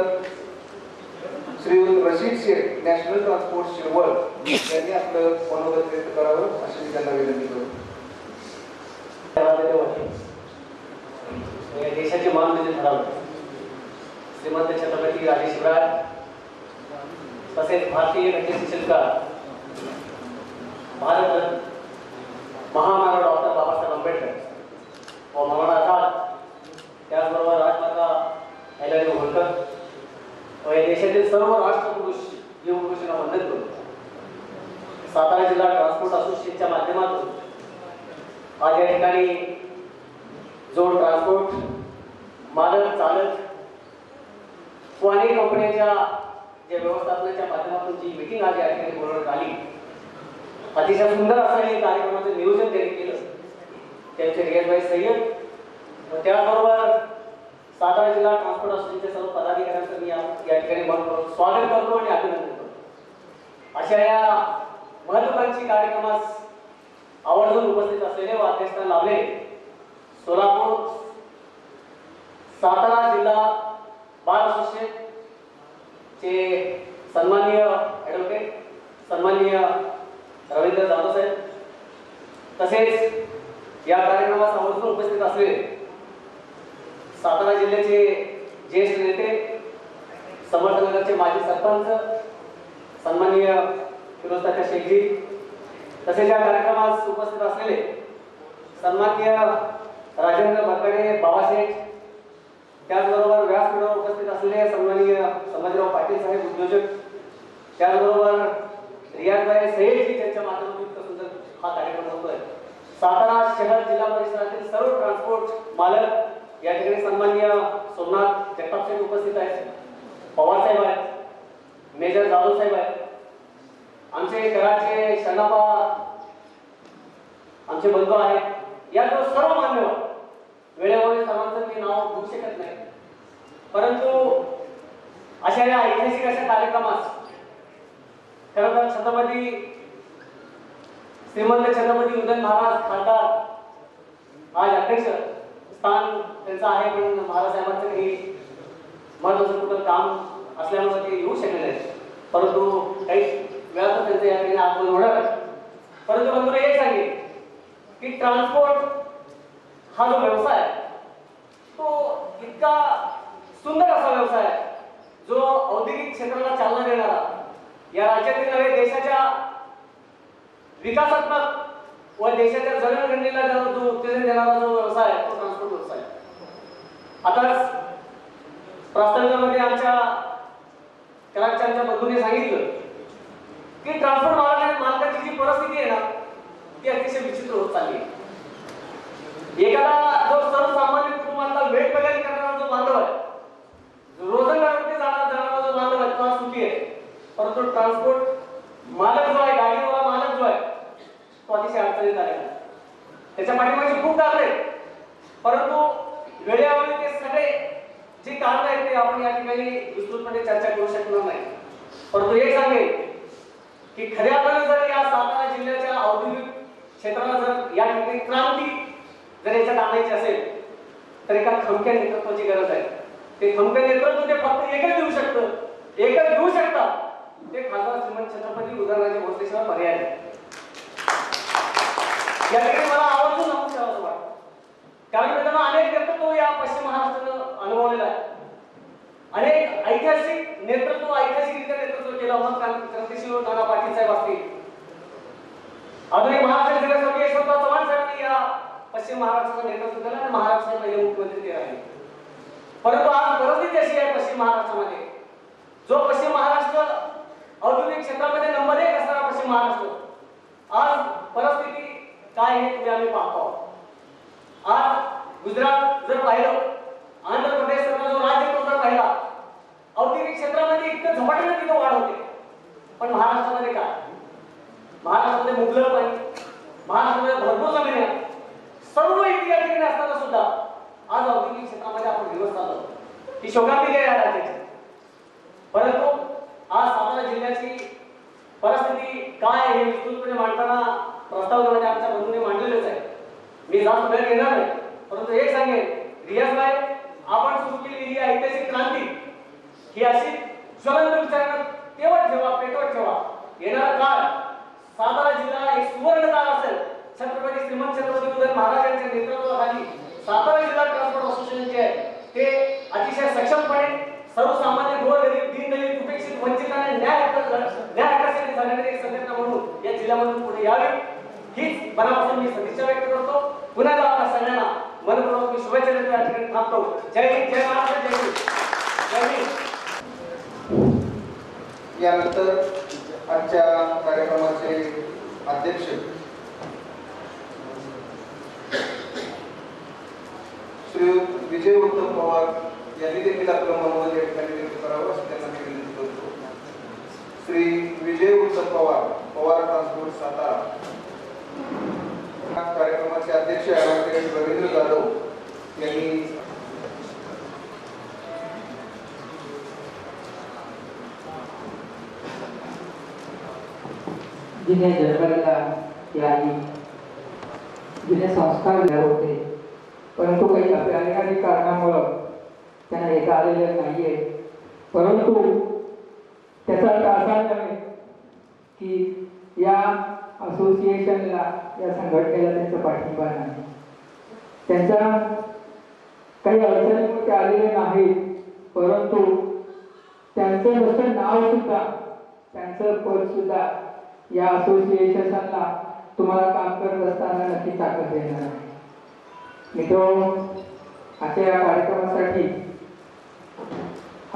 श्री रशीद शेख नॅशनल ट्रान्सपोर्ट शिरवळ यांनी आपलं मनोगत व्यक्त करावं अशी त्यांना विनंती करू. देशाचे मान म्हणजे ठरवलं श्रीमंत छत्रपती राजे शिवराज तसेच भारतीय घटनेचे शिल्पकार भारतरत्न महामानव डॉक्टर बाबासाहेब आंबेडकर व मौलाना आझाद त्याचबरोबर राजमाता अहिल्यादेवी होळकर व या देशातील सर्व राष्ट्रपुरुष युवपुरुषांना वंदन करू. सातारा जिल्हा ट्रान्सपोर्ट असोसिएशनच्या माध्यमातून आज या ठिकाणी जो ट्रान्सपोर्ट मालक चालक व अनेक कंपन्यांच्या ज्या व्यवस्थापनाच्या माध्यमातून जी मीटिंग आज या ठिकाणी बोलवण्यात आली, अतिशय सुंदर असं हे कार्यक्रमाचं नियोजन त्यांनी केलं. त्यांचे रियाजभाई सय्यद व त्याचबरोबर सातारा जिल्हा ट्रान्सपोर्ट असोसिएशनच्या सर्व पदाधिकाऱ्यांचं मी या ठिकाणी स्वागत करतो आणि अभिनंदन करतो. अशा या महत्त्वाकांक्षी कार्यक्रमास आवर्जून उपस्थित असलेले व अध्यक्षस्थान लावले सोलापूर सातारा जिल्हा बार असोसिएशन चे सन्माननीय ॲडव्होकेट सन्माननीय रवींद्र जाधव साहेब तसेच या कार्यक्रमास आवर्जून उपस्थित असलेले सातारा जिल्ह्याचे ज्येष्ठ नेते समर्थनगरचे माजी सरपंच सन्माननीय फिरोजतात्या शेखजी तसेच या कार्यक्रमास उपस्थित असलेले सन्माननीय राजेंद्र बरकडे बाबाशेठ त्याचबरोबर व्यासपीठावर उपस्थित असलेले सन्माननीय संभाजीराव पाटील साहेब उद्योजक त्याचबरोबर रियाजभाई सय्यदजी त्यांच्या माध्यमातून इतकं सुंदर हा कार्यक्रम होतोय. सातारा शहर जिल्हा परिसरातील सर्व ट्रान्सपोर्ट मालक या ठिकाणी सन्माननीय सोमनाथ जगताप साहेब उपस्थित आहेत, पवार साहेब आहेत, मेजर जाधव साहेब आहेत, आमचे कराडचे शनापा आमचे बंधू आहेत. या सर्व मान्यवर वेळेवर सर्वांचं मी नाव घेऊ शकत नाही, परंतु अशा या ऐतिहासिक अशा कार्यक्रमास खरं तर छत्रपती श्रीमंत छत्रपती उदयन महाराज खासदार आज अध्यक्ष स्थान त्यांचं आहे, पण महाराज साहेबांचं काही महत्वाचं कुठं काम असल्यामुळे ते येऊ शकले नाही, परंतु काही वेळातच त्यांचं या ठिकाणी आगमन होणार. परंतु बंधूंना हे सांगेल की ट्रान्सपोर्ट हा जो व्यवसाय तो इतका सुंदर असा व्यवसाय आहे जो औद्योगिक क्षेत्राला चालना देणारा या राज्यातील नव्हे देशाच्या विकासात्मक व देशाच्या जडणघडणीला जो उत्तेजन देणारा जो व्यवसाय आहे तो ट्रान्सपोर्ट व्यवसाय. आता प्रास्ताविकामध्ये आमच्या कराडच्या बंधूंनी सांगितलं की ट्रान्सपोर्ट मालकाची जी परिस्थिती आहे ना ती अतिशय विचित्र होत चालली आहे. एखादा जो सर्वसामान्य कुटुंबातला वेगवेगळ्या करणारा जो बांधव आहे, रोजंदारीवरती जाणारा जो बांधव आहे तो सुखी आहे, परंतु ट्रान्सपोर्ट मालक जो आहे गाडीवाला मालक जो आहे तो अतिशय अडचणीत आलेला आहे. त्याच्या पाठीमागे खूप कारण आहेत, परंतु वेळेअभावी ते सगळे जे कारण आहेत ते आपण या ठिकाणी विस्तृतपणे चर्चा करू शकणार नाही. परंतु हे सांगेल की खऱ्या अर्थाने जर या सातारा जिल्ह्याच्या औद्योगिक क्षेत्राला जर या ठिकाणी क्रांती जर याच्यात आणायची असेल तर एका खमक्या नेतृत्वाची गरज आहे. ते खमक्या नेतृत्व ते फक्त एकच देऊ शकतात ते खासदार श्रीमंत छत्रपती उदयनराजे भोसलेशिवाय पर्याय नाही. या ठिकाणी मला आवर्जून नमूद करावं वाटतं, कारण मित्रांनो अनेक नेतृत्व या पश्चिम महाराष्ट्रानं अनुभवलेलं आहे. अनेक ऐतिहासिक ऐतिहासिकरित्या नेतृत्व केलं. मग क्रांतिशील नाना पाटील साहेब असतील, आधुनिक महाराष्ट्राचे स्वर्गीय यशवंतराव चव्हाण साहेबांनी या पश्चिम महाराष्ट्राचं नेतृत्व केलं आणि महाराष्ट्राचे पहिले मुख्यमंत्री ते राहिले. पश्चिम महाराष्ट्रामध्ये, जो पश्चिम महाराष्ट्र औद्योगिक क्षेत्रामध्ये नंबर 1 असणारा पश्चिम महाराष्ट्र, आज परिस्थिती काय हे तुम्ही आम्ही पाहतो. आज गुजरात जर पाहिलं, आंध्र प्रदेश सारखा जो राज्य तो जर पाहिला, औद्योगिक क्षेत्रामध्ये इतकं झपाट्याने तिथं वाढ होते. पण महाराष्ट्रामध्ये काय? महाराष्ट्रामध्ये मुबलक पाणी, महाराष्ट्रामध्ये भरपूर जमीन आहे, सर्व इतक्या ठिकाणी असताना सुद्धा आज औद्योगिक क्षेत्रामध्ये आपण दिवस चालतो. ही शोकांतिका आहे या राज्याची. परंतु आज सातारा जिल्ह्याची परिस्थिती काय हे विस्तृतपणे मांडताना प्रस्तावनेमध्ये आमच्या बंधूंनी मांडलेलेच आहे. मी जास्त वेळ घेणार नाही, परंतु एक सांगेन, रियाज भाई, आपण सुरू केलेली ही ऐतिहासिक क्रांती ही अशी ज्वलंत विचारात तेवढ ठेवा, पेटवत ठेवा. येणारा काळ सातारा जिल्हा एक सुवर्ण काळ असेल. छत्रपती श्रीमंत छत्रपती उदय महाराजांच्या नेतृत्वाखाली सातारा जिल्हा ट्रान्सपोर्ट असोसिएशन जे आहे ते अतिशय सक्षमपणे सर्वसामान्य गोरगरीब, दीनदलित, उपेक्षित, वंचितांना न्याय हक्कासाठी झालेली एक संघटना म्हणून या जिल्ह्यामधून पुढे यावी हीच मनापासून मी सदिच्छा व्यक्त करतो. पुन्हा एकदा आपल्या सगळ्यांना मनपूर्वक मी शुभेच्छा देतो. या ठिकाणी थांबतो. जय हिंद, जय महाराष्ट्र, जय हिंद, जय हिंद. यानंतर आजच्या कार्यक्रमाचे अध्यक्ष श्री विजय उत्तम पवार यांनी देखील आपलं मनोगत या ठिकाणी व्यक्त करावं असं त्यांना मी विनंती करतो. श्री विजय उत्तम पवार, पवार ट्रान्सपोर्ट सातारा. कार्यक्रमाचे अध्यक्ष ॲडव्होकेट रवींद्र जाधव यांनी जिने जन्मलेला याही जुने संस्कार होते, परंतु काही अनेक कारणामुळं त्यांना येता आलेलं नाहीये. परंतु त्याचा अर्थ असा नव्हे की या असोसिएशनला, या संघटनेला त्यांचा पाठिंबा नाही. त्यांचा काही अडचणीमुळे ते आलेले नाहीत, परंतु त्यांचं नुसतं नाव सुद्धा, त्यांचं पद सुद्धा या असोसिएशनला तुम्हाला काम करत असताना नक्की ताकद देणार आहे. मित्रांनो, आजच्या या कार्यक्रमासाठी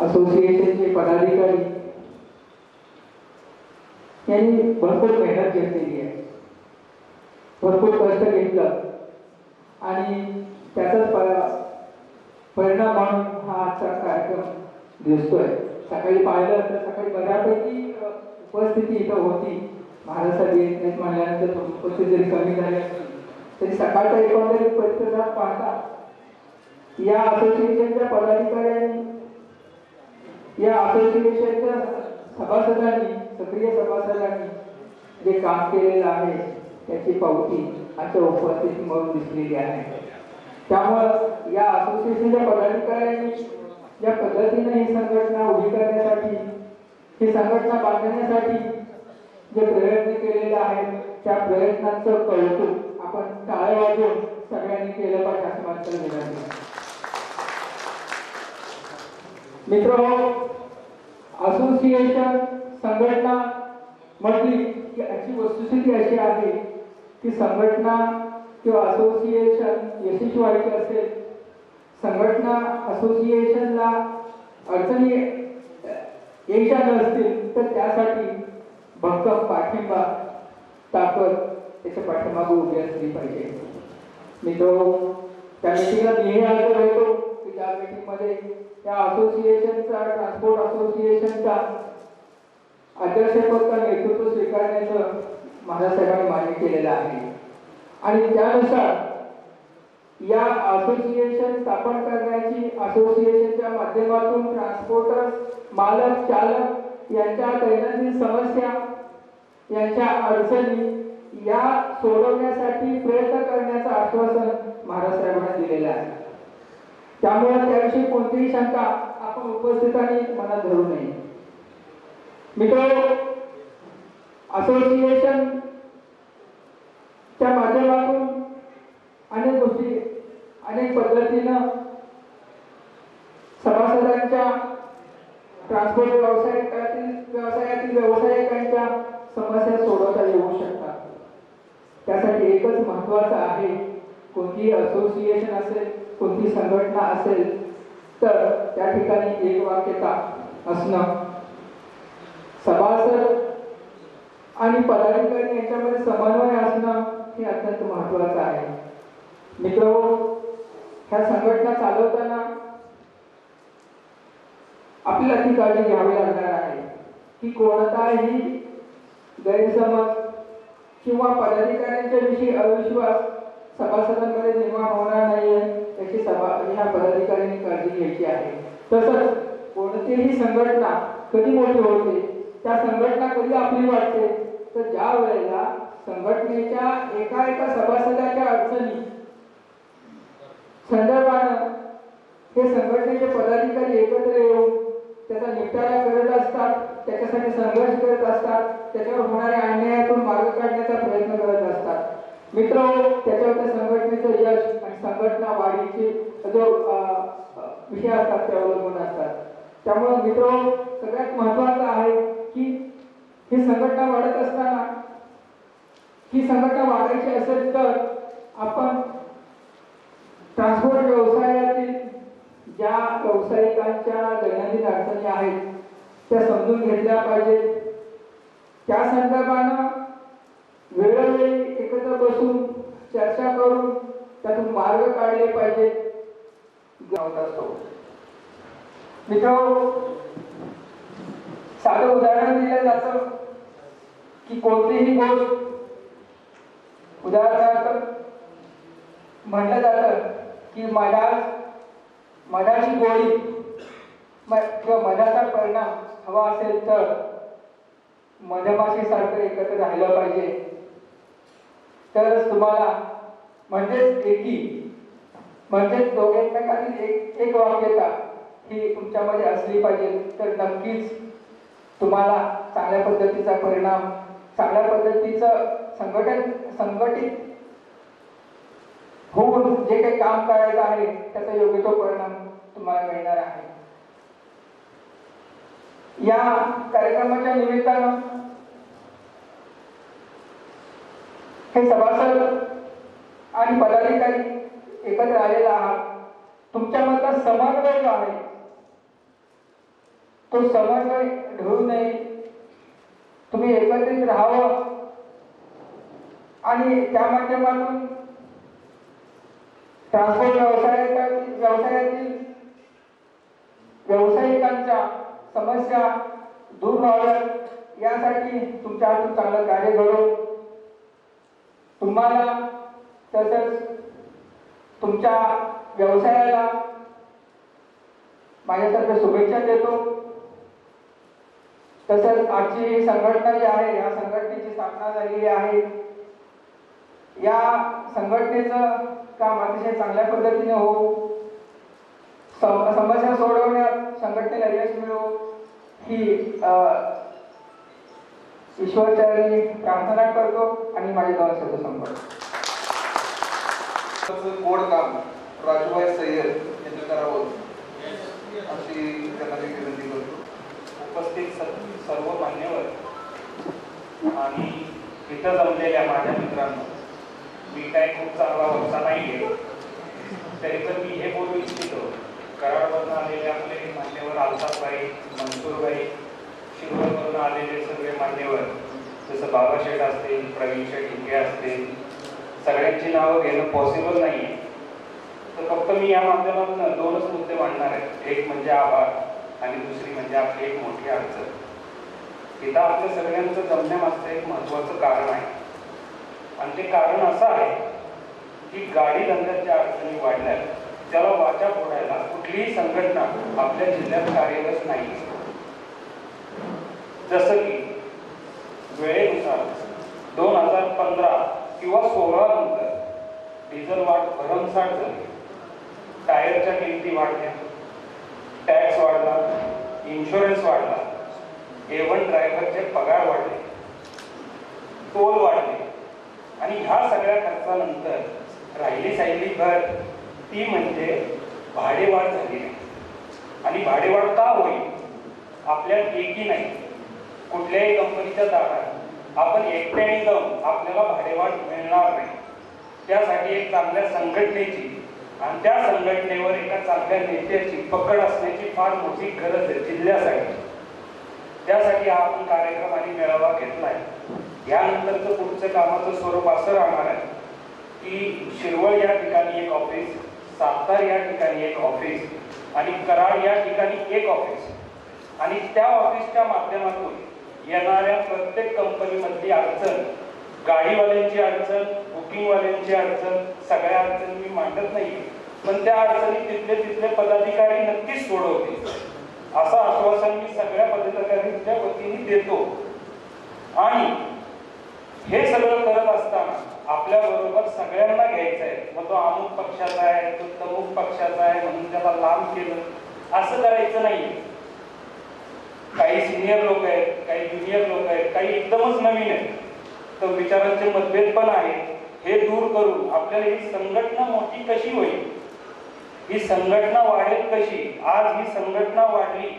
असोसिएशनचे पदाधिकारी यांनी भरपूर मेहनत घेतलेली आहे, भरपूर कष्ट घेतलं आणि त्याचाच परिणाम म्हणून हा आजचा कार्यक्रम दिसतोय. सकाळी पाहिलं तर सकाळी बऱ्यापैकी उपस्थिती इथं होती. महाराष्ट्रात येत नाहीत म्हणल्यानंतर उपस्थिती जरी कमी झाली असली तरी सकाळचा एकंदरीत परिसरात पाहता या असोसिएशनच्या पदाधिकाऱ्यांनी, या असोसिएशनच्या सभासदांनी, सक्रिय सभासदांनी जे काम केलेलं आहे त्याची पावती आजच्या उपस्थितीमधून दिसलेली आहे. त्यामुळं या असोसिएशनच्या पदाधिकाऱ्यांनी ज्या पद्धतीने ही संघटना उभी करण्यासाठी, ही संघटना बांधण्यासाठी जे प्रयत्न केलेले आहेत त्या प्रयत्नांचं कौतुक आपण टाळ्या वाजवून सगळ्यांनी केलं पाहिजे असं मात्र विनंती. मित्रांनो, असोसिएशन संघटना म्हटली की याची वस्तुस्थिती अशी आहे की संघटना किंवा असोसिएशन यशस्वी व्हायचे असेल, संघटना असोसिएशनला अडचणी यायच्या नसतील तर त्यासाठी भक्कम पाठिंबा, ताकद त्याच्या पाठीमागे उभी असली पाहिजे. मित्रांनो, त्या मीटिंगला मीही हजर होतो की त्या मीटिंगमध्ये त्या असोसिएशनचा, ट्रान्सपोर्ट असोसिएशनचा अध्यक्षपद नेतृत्व स्वीकारण्याचं महाराष्ट्राने मान्य केलेलं आहे आणि त्यानुसार या असोसिएशन स्थापन करण्याची, असोसिएशनच्या माध्यमातून ट्रान्सपोर्टर, मालक, चालक यांच्या दैनंदिन समस्या, यांच्या अडचणी या सोडवण्यासाठी प्रयत्न करण्याचं आश्वासन महाराष्ट्राने दिलेलं आहे. त्यामुळे त्याविषयी कोणतीही शंका आपण उपस्थितांनी मनात धरू नये. मित्रांनो, असोसिएशनच्या माध्यमातून अनेक गोष्टी, अनेक पद्धतीनं सभासदांच्या, ट्रान्सपोर्ट व्यवसायातील व्यावसायिकांच्या समस्या सोडवता येऊ शकतात. त्यासाठी एकच महत्त्वाचं आहे, कोणतीही असोसिएशन असेल, कोणती संघटना असेल, तर त्या ठिकाणी एकवाक्यता असणं, सभासद आणि पदाधिकारी यांच्यामध्ये समन्वय असणं हे अत्यंत महत्त्वाचं आहे. मित्रहो, ह्या संघटना चालवताना आपल्याला ती काळजी घ्यावी लागणार आहे की कोणताही गैरसमज किंवा पदाधिकाऱ्यांच्या विषयी अविश्वास सभासदांमध्ये निर्माण होणार नाहीये याची ह्या पदाधिकाऱ्यांनी काळजी घ्यायची आहे. तसंच कोणतीही संघटना कधी मोठी होते, त्या संघटना कधी आपली वाटते, तर ज्या वेळेला संघटनेच्या एका सभासदाच्या अडचणी संदर्भानं हे संघटनेचे पदाधिकारी एकत्र येऊन त्याचा निपटारा करत असतात, त्याच्यासाठी संघर्ष करत असतात, त्याच्यावर होणाऱ्या अन्यायातून मार्ग काढण्याचा प्रयत्न करत असतात. मित्र, त्याच्यावर त्या संघटनेचं यश आणि संघटना वाढीचे जो विषय असतात ते अवलंबून असतात. त्यामुळे मित्र, सगळ्यात महत्त्वाचं आहे की ही संघटना वाढत असताना ही संघटना वाढायची असेल तर आपण ट्रान्सपोर्ट व्यवसायातील ज्या व्यावसायिकांच्या दैनंदिन अडचणी आहेत त्या समजून घेतल्या पाहिजेत. त्या संदर्भानं वेळोवेळी एकत्र बसून चर्चा करून त्यातून मार्ग काढले पाहिजेत. मित्र, साधं उदाहरण दिलं जातं की कोणतीही गोष्ट, उदाहरणार्थ म्हटलं जातं की मधाची गोळी किंवा मधाचा परिणाम हवा असेल तर मधमाशीसारखं एकत्र राहिलं पाहिजे, तरच तुम्हाला म्हणजेच दोघे एकमेकांतील एक वाक्यता ही तुमच्यामध्ये असली पाहिजे, तर नक्कीच तुम्हाला चांगल्या पद्धतीचा परिणाम, चांगल्या पद्धतीचं संघटित होऊन जे काही काम करायचं आहे त्याचा योग्य तो परिणाम तुम्हाला मिळणार आहे. या कार्यक्रमाच्या निमित्तानं हे सभासद आणि पदाधिकारी एकत्र आलेला आहात. तुमच्यामधला समन्वय जो आहे तो समन्वय ढळू नये, तुम्ही एकत्रित राहावं आणि त्या माध्यमातून ट्रान्सपोर्ट व्यवसायातील व्यावसायिकांच्या समस्या दूर व्हाव्यात यासाठी तुमच्या हातून चांगलं कार्य घडो. तुम्हाला तसंच तुमच्या व्यवसायाला माझ्यातर्फे शुभेच्छा देतो. तसंच आजची ही संघटना जी आहे, या संघटनेची स्थापना झालेली आहे, या संघटनेचं काम अतिशय चांगल्या पद्धतीने हो, समस्या सोडवण्यात संघटनेला यश मिळो ही ईश्वरचरणी प्रार्थना करतो आणि माझे 2 शब्द संपवतो. गोड काम राजूभाई सय्यद यांनी करावं अशी त्यांना मी विनंती करतो. उपस्थित सर्व मान्यवर आणि इथं जमलेल्या माझ्या मित्रांनो, मी काय खूप चांगला वक्ता नाहीये, तरी पण मी हे बोलू इच्छितो. कराडवरून आलेले आपले मान्यवर आलताबाई, मनसूरबाई, शिरोळवरून आलेले सगळे मान्यवर, जसं बाबाशेठ असतील, प्रवीण शेठ हिंगे असतील, सगळ्यांची नावं घेणं पॉसिबल नाही आहे. तर फक्त मी या माध्यमातून 2च मुद्दे मांडणार आहेत. एक म्हणजे आभार आणि दुसरी म्हणजे आपली एक मोठी अडचण. इथं आपल्या सगळ्यांचं जमण्यामागचं एक महत्त्वाचं कारण आहे आणि ते कारण असं आहे की गाडी धंद्याच्या अडचणी वाढल्या, त्याला वाचा फोडायला कुठलीही संघटना आपल्या जिल्ह्यात कार्यरत नाही. जसं की वेळेनुसार 2015 किंवा 16 नंतर डिझेल वाढ भरमसाठ झाली, टायरच्या किमती वाढल्या, टॅक्स वाढला, इन्शुरन्स वाढला, A1 ड्रायव्हरचे पगार वाढले, टोल वाढले आणि ह्या सगळ्या खर्चानंतर राहिली साहिली भर ती म्हणजे भाडेवाढ झाली नाही. आणि भाडेवाढ का होईल? आपल्या एकी नाही, कुठल्याही कंपनीच्या दारात आपण एकट्याने जाऊन आपल्याला भाडेवाढ मिळणार नाही. त्यासाठी एक चांगल्या संघटनेची आणि त्या संघटनेवर एका चांगल्या नेत्याची पकड असण्याची फार मोठी गरज आहे जिल्ह्यासाठी. त्यासाठी हा आपण कार्यक्रम आणि मेळावा घेतला आहे. यानंतरचं पुढचं कामाचं स्वरूप असं राहणार आहे की शिरवळ या ठिकाणी एक ऑफिस, सातार या ठिकाणी एक ऑफिस आणि कराड या ठिकाणी एक ऑफिस, आणि त्या ऑफिसच्या माध्यमातून येणाऱ्या प्रत्येक कंपनीमधली अडचण, गाडीवाल्यांची अडचण, बुकिंगवाल्यांची अडचण, सगळ्या अडचणी मी मांडत नाही, पण त्या अडचणी तिथले पदाधिकारी नक्कीच सोडवतील असं आश्वासन मी सगळ्या पदाधिकाऱ्यांच्या वतीने देतो. आणि हे सगळं करत असताना आपल्या बरोबर सगळ्यांना घ्यायचं आहे. मग तो अमुक पक्षाचा आहे, तो तमुक पक्षाचा आहे म्हणून त्याला लांब केलं असं करायचं नाही. काही सिनियर लोक आहेत, काही ज्युनियर लोक आहेत, काही एकदमच नवीन आहेत, तर विचारांचे मतभेद पण आहेत. हे दूर करून आपल्याला ही संघटना मोठी कशी होईल, ही संघटना वाढेल कशी. आज ही संघटना वाढली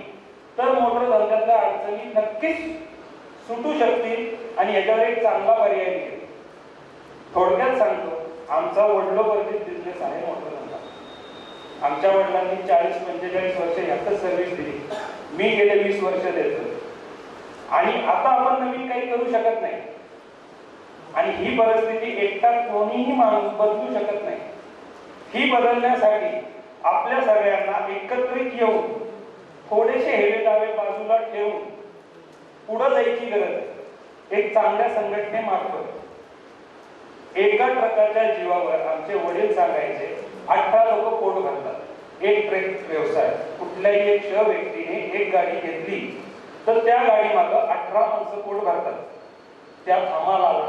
तर मोटर धंद्यातल्या अडचणी नक्कीच सुटू शकतील आणि याच्यावर एक चांगला पर्याय मिळेल. थोडक्यात सांगतो, आमचा वडिलोपार्जित बिझनेस आहे मोटर धंदा. आमच्या वडिलांनी 40-45 वर्ष ह्यातच सर्व्हिस दिली. मी गेले 20 वर्ष देतो. आणि आता आपण नवीन काही करू शकत नाही, आणि ही परिस्थिती एकटा कोणीही माणूस बदलू शकत नाही. ही बदलण्यासाठी आपल्या सगळ्यांना एकत्रित येऊन थोडेसे हेवे दावे बाजूला ठेवून पुढे जायची गरज आहे. एक चांगल्या संघटनेमार्फत एका ट्रकाच्या जीवावर आमचे वडील सांगायचे 18 लोक पोट भरतात. एक ट्रक व्यवसाय, कुठल्याही एक व्यक्तीने एक गाडी घेतली तर त्या गाडी मागं 18 माणसं पोट भरतात. त्यात हमाल आला,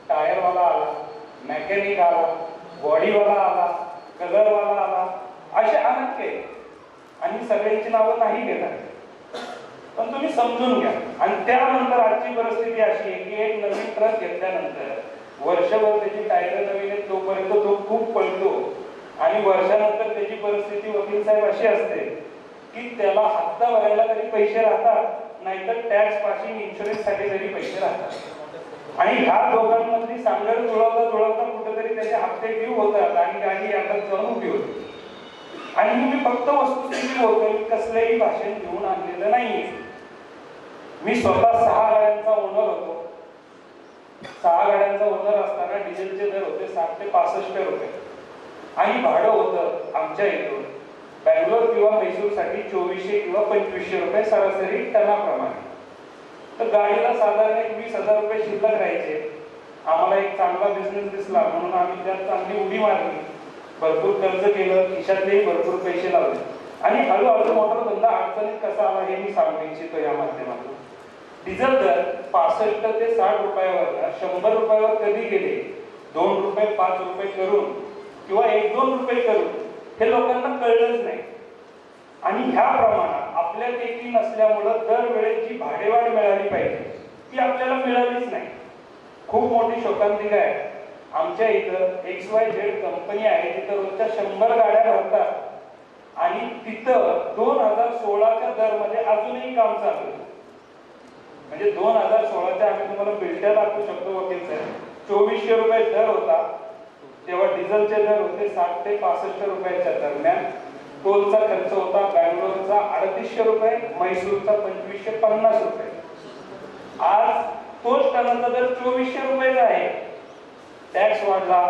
टायरवाला आला, मेकॅनिक आला, बॉडीवाला आला, कलरवाला आला, असे अनेक आहेत. आणि सगळ्यांची नावं नाही घेणार, पण तुम्ही समजून घ्या. आणि त्यानंतर आजची परिस्थिती अशी आहे की एक नवीन ट्रक घेतल्यानंतर वर्षभर त्याची टायर नवीन आहे तोपर्यंत तो खूप पळतो, आणि वर्षानंतर त्याची परिस्थिती वकील साहेब अशी असते की त्याला हप्ता भरायला तरी पैसे राहतात, नाहीतर टॅक्स पासिंग इन्शुरन्स साठी तरी पैसे राहतात. आणि ह्या दोघांमधली सांगड जुळवता कुठेतरी त्याचे हप्ते ड्यू होतात आणि गाडी आता जाऊन उभी होते. आणि मी फक्त वस्तुस्थिती बोलतोय, कसलंही भाषण घेऊन आणलेलं नाहीये. मी स्वतः 6 गाड्यांचा ओनर होतो. 6 गाड्यांचा ओनर असताना डिझेलचे दर होते 60 ते 65 रुपये, आणि भाडं होतं आमच्या इथून बँगलोर किंवा मैसूरसाठी 2400 किंवा 2500 रुपये सरासरी टनाप्रमाणे. तर गाडीला साधारण 20,000 रुपये शिल्लक राहायचे. आम्हाला एक चांगला बिझनेस दिसला म्हणून आम्ही त्यात चांगली उडी मारली, भरपूर खर्च केलं, खिशातलेही भरपूर पैसे लावले, आणि हळूहळू मोटर धंदा अडचणीत कसा आला हे मी सांगू इच्छितो या माध्यमातून. डिझेल दर 65 ते 60 रुपयावर 100 रुपयावर कधी गेले, 2 रुपये 5 रुपये करून किंवा 1-2 रुपये करून हे लोकांना कळलंच नाही. आणि ह्या प्रमाणात आपल्या देखील नसल्यामुळं दरवेळेस जी भाडेवाढ मिळाली पाहिजे ती आपल्याला मिळालीच नाही. खूप मोठी शोकांतिका आहे. आमच्या इथं XYZ कंपनी आहे, तिथं रोजच्या 100 गाड्या भरतात, आणि तिथं 2016च्या दरमध्ये अजूनही काम चालू आहे. म्हणजे 2016च्या आम्ही तुम्हाला बिल्ट्या दाखवू शकतो वकील साहेब. 2400 रुपये दर होता तेव्हा डिझेलचे दर होते 60 ते 65 रुपयाच्या दरम्यान. टोलचा खर्च होता बँगलोरचा 3800 रुपये, मैसूरचा 2550 रुपये. आज तोच टनाचा दर 2400 रुपये आहे. टॅक्स वाढला,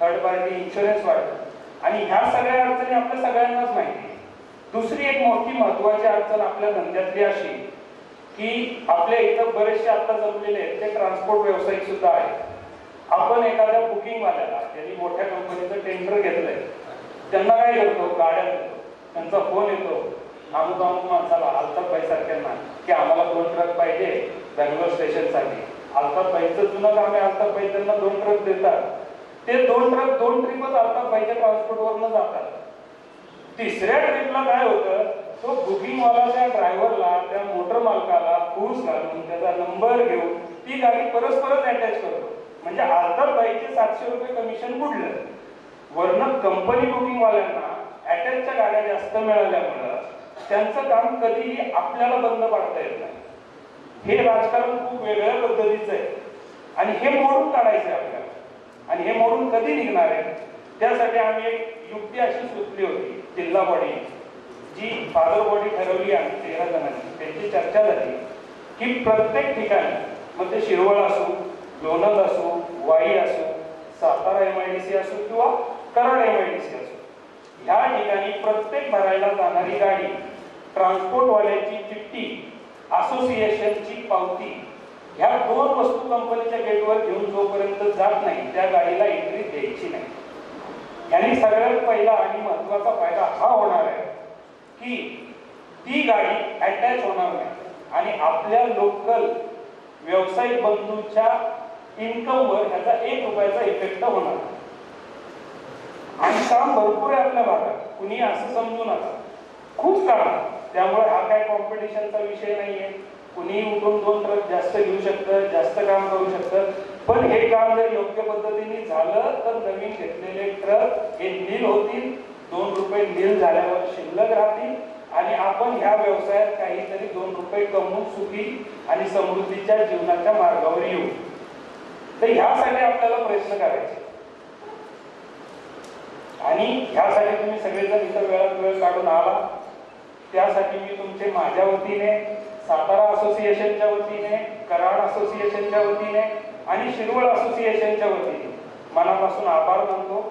थर्ड पार्टी इन्शुरन्स वाढला, आणि ह्या सगळ्या अडचणी आपल्या सगळ्यांनाच माहिती आहे. दुसरी एक मोठी महत्वाची अडचण आपल्या धंद्यातली अशी की आपल्या इथं बरेचसे आता जमलेले आहेत ते ट्रान्सपोर्ट व्यावसायिक सुद्धा आहेत. आपण एखाद्या बुकिंग वाल्याला, त्यांनी मोठ्या कंपनीचं टेंडर घेतलंय, त्यांना काय करतो, गाड्या देतो, त्यांचा फोन येतो अमुक माणसाला, अल्ताफबाई सारख्यांना, की आम्हाला 2 ट्रक पाहिजे बँगलोर स्टेशनसाठी. अल्ताफबाईचं जुनं काम आहे, अल्ताफबाई त्यांना 2 ट्रक देतात. ते 2 ट्रक 2 ट्रिपच अल्ताफबाईच्या ट्रान्सपोर्टवरनं जातात. तिसऱ्या ट्रिपला काय होतं, तो बुकिंगवाला त्या ड्रायव्हरला, त्या मोटर मालकाला फूस घालून त्याचा नंबर घेऊन ती गाडी परस्परच अटॅच करतो. म्हणजे अल्ताफबाईचे 700 रुपये कमिशन बुडलं. वरनं कंपनी बुकिंगवाल्यांना अटॅचच्या गाड्या जास्त मिळाल्यामुळं त्यांचं काम कधीही आपल्याला बंद पाडता येत नाही. हे राजकारण खूप वेगळ्या पद्धतीचं आहे, आणि हे मोडून काढायचं आहे आपल्याला. आणि हे मोडून कधी निघणार आहे, त्यासाठी आम्ही एक युक्ती अशी सुचली होती जिल्हा बॉडी जी फादर बॉडी ठरवली आहे 13 जणांनी, त्यांची चर्चा झाली की प्रत्येक ठिकाणी मग ते शिरवळ असो, लोणंद असो, वाई असो, सातारा MIDC असो किंवा कराड MIDC असो, ह्या ठिकाणी प्रत्येक भरायला जाणारी गाडी ट्रान्सपोर्टवाल्याची चिठ्ठी, असोसिएशनची पावती, ह्या 2 वस्तू कंपनीच्या गेटवर घेऊन जोपर्यंत जात नाही त्या गाडीला एंट्री द्यायची नाही. यांनी सगळ्यात पहिला आणि महत्वाचा फायदा हा होणार आहे की ती गाडी अटॅच होणार नाही आणि आपल्या लोकल व्यावसायिक बंधूंच्या इन्कमवर ह्याचा 1 रुपयाचा इफेक्ट होणार. आणि काम भरपूर आहे आपल्या भागात, कुणी असं समजू नका, खूप काम आहे. त्यामुळे हा काय कॉम्पिटिशनचा विषय नाहीये. कुणी उठून 2 ट्रक जास्त घेऊ शकतं, जास्त काम करू शकतं. पण हे काम जर योग्य पद्धतीने झालं तर नवीन घेतलेले ट्रक हे नील होतील, 2 रुपये नील झाल्यावर शिल्लक राहतील आणि आपण ह्या व्यवसायात काहीतरी 2 रुपये कमवून सुखी आणि समृद्धीच्या जीवनाच्या मार्गावर येऊ. तर ह्यासाठी आपल्याला प्रयत्न करायचे आणि ह्यासाठी तुम्ही सगळेजण इथं वेळात वेळ काढून आला. त्यासाठी मी तुमचे माझ्या वतीने, सातारा असोसिएशनच्या वतीने, कराड असोसिएशनच्या वतीने आणि शिरवळ असोसिएशनच्या वतीने मनापासून आभार मानतो.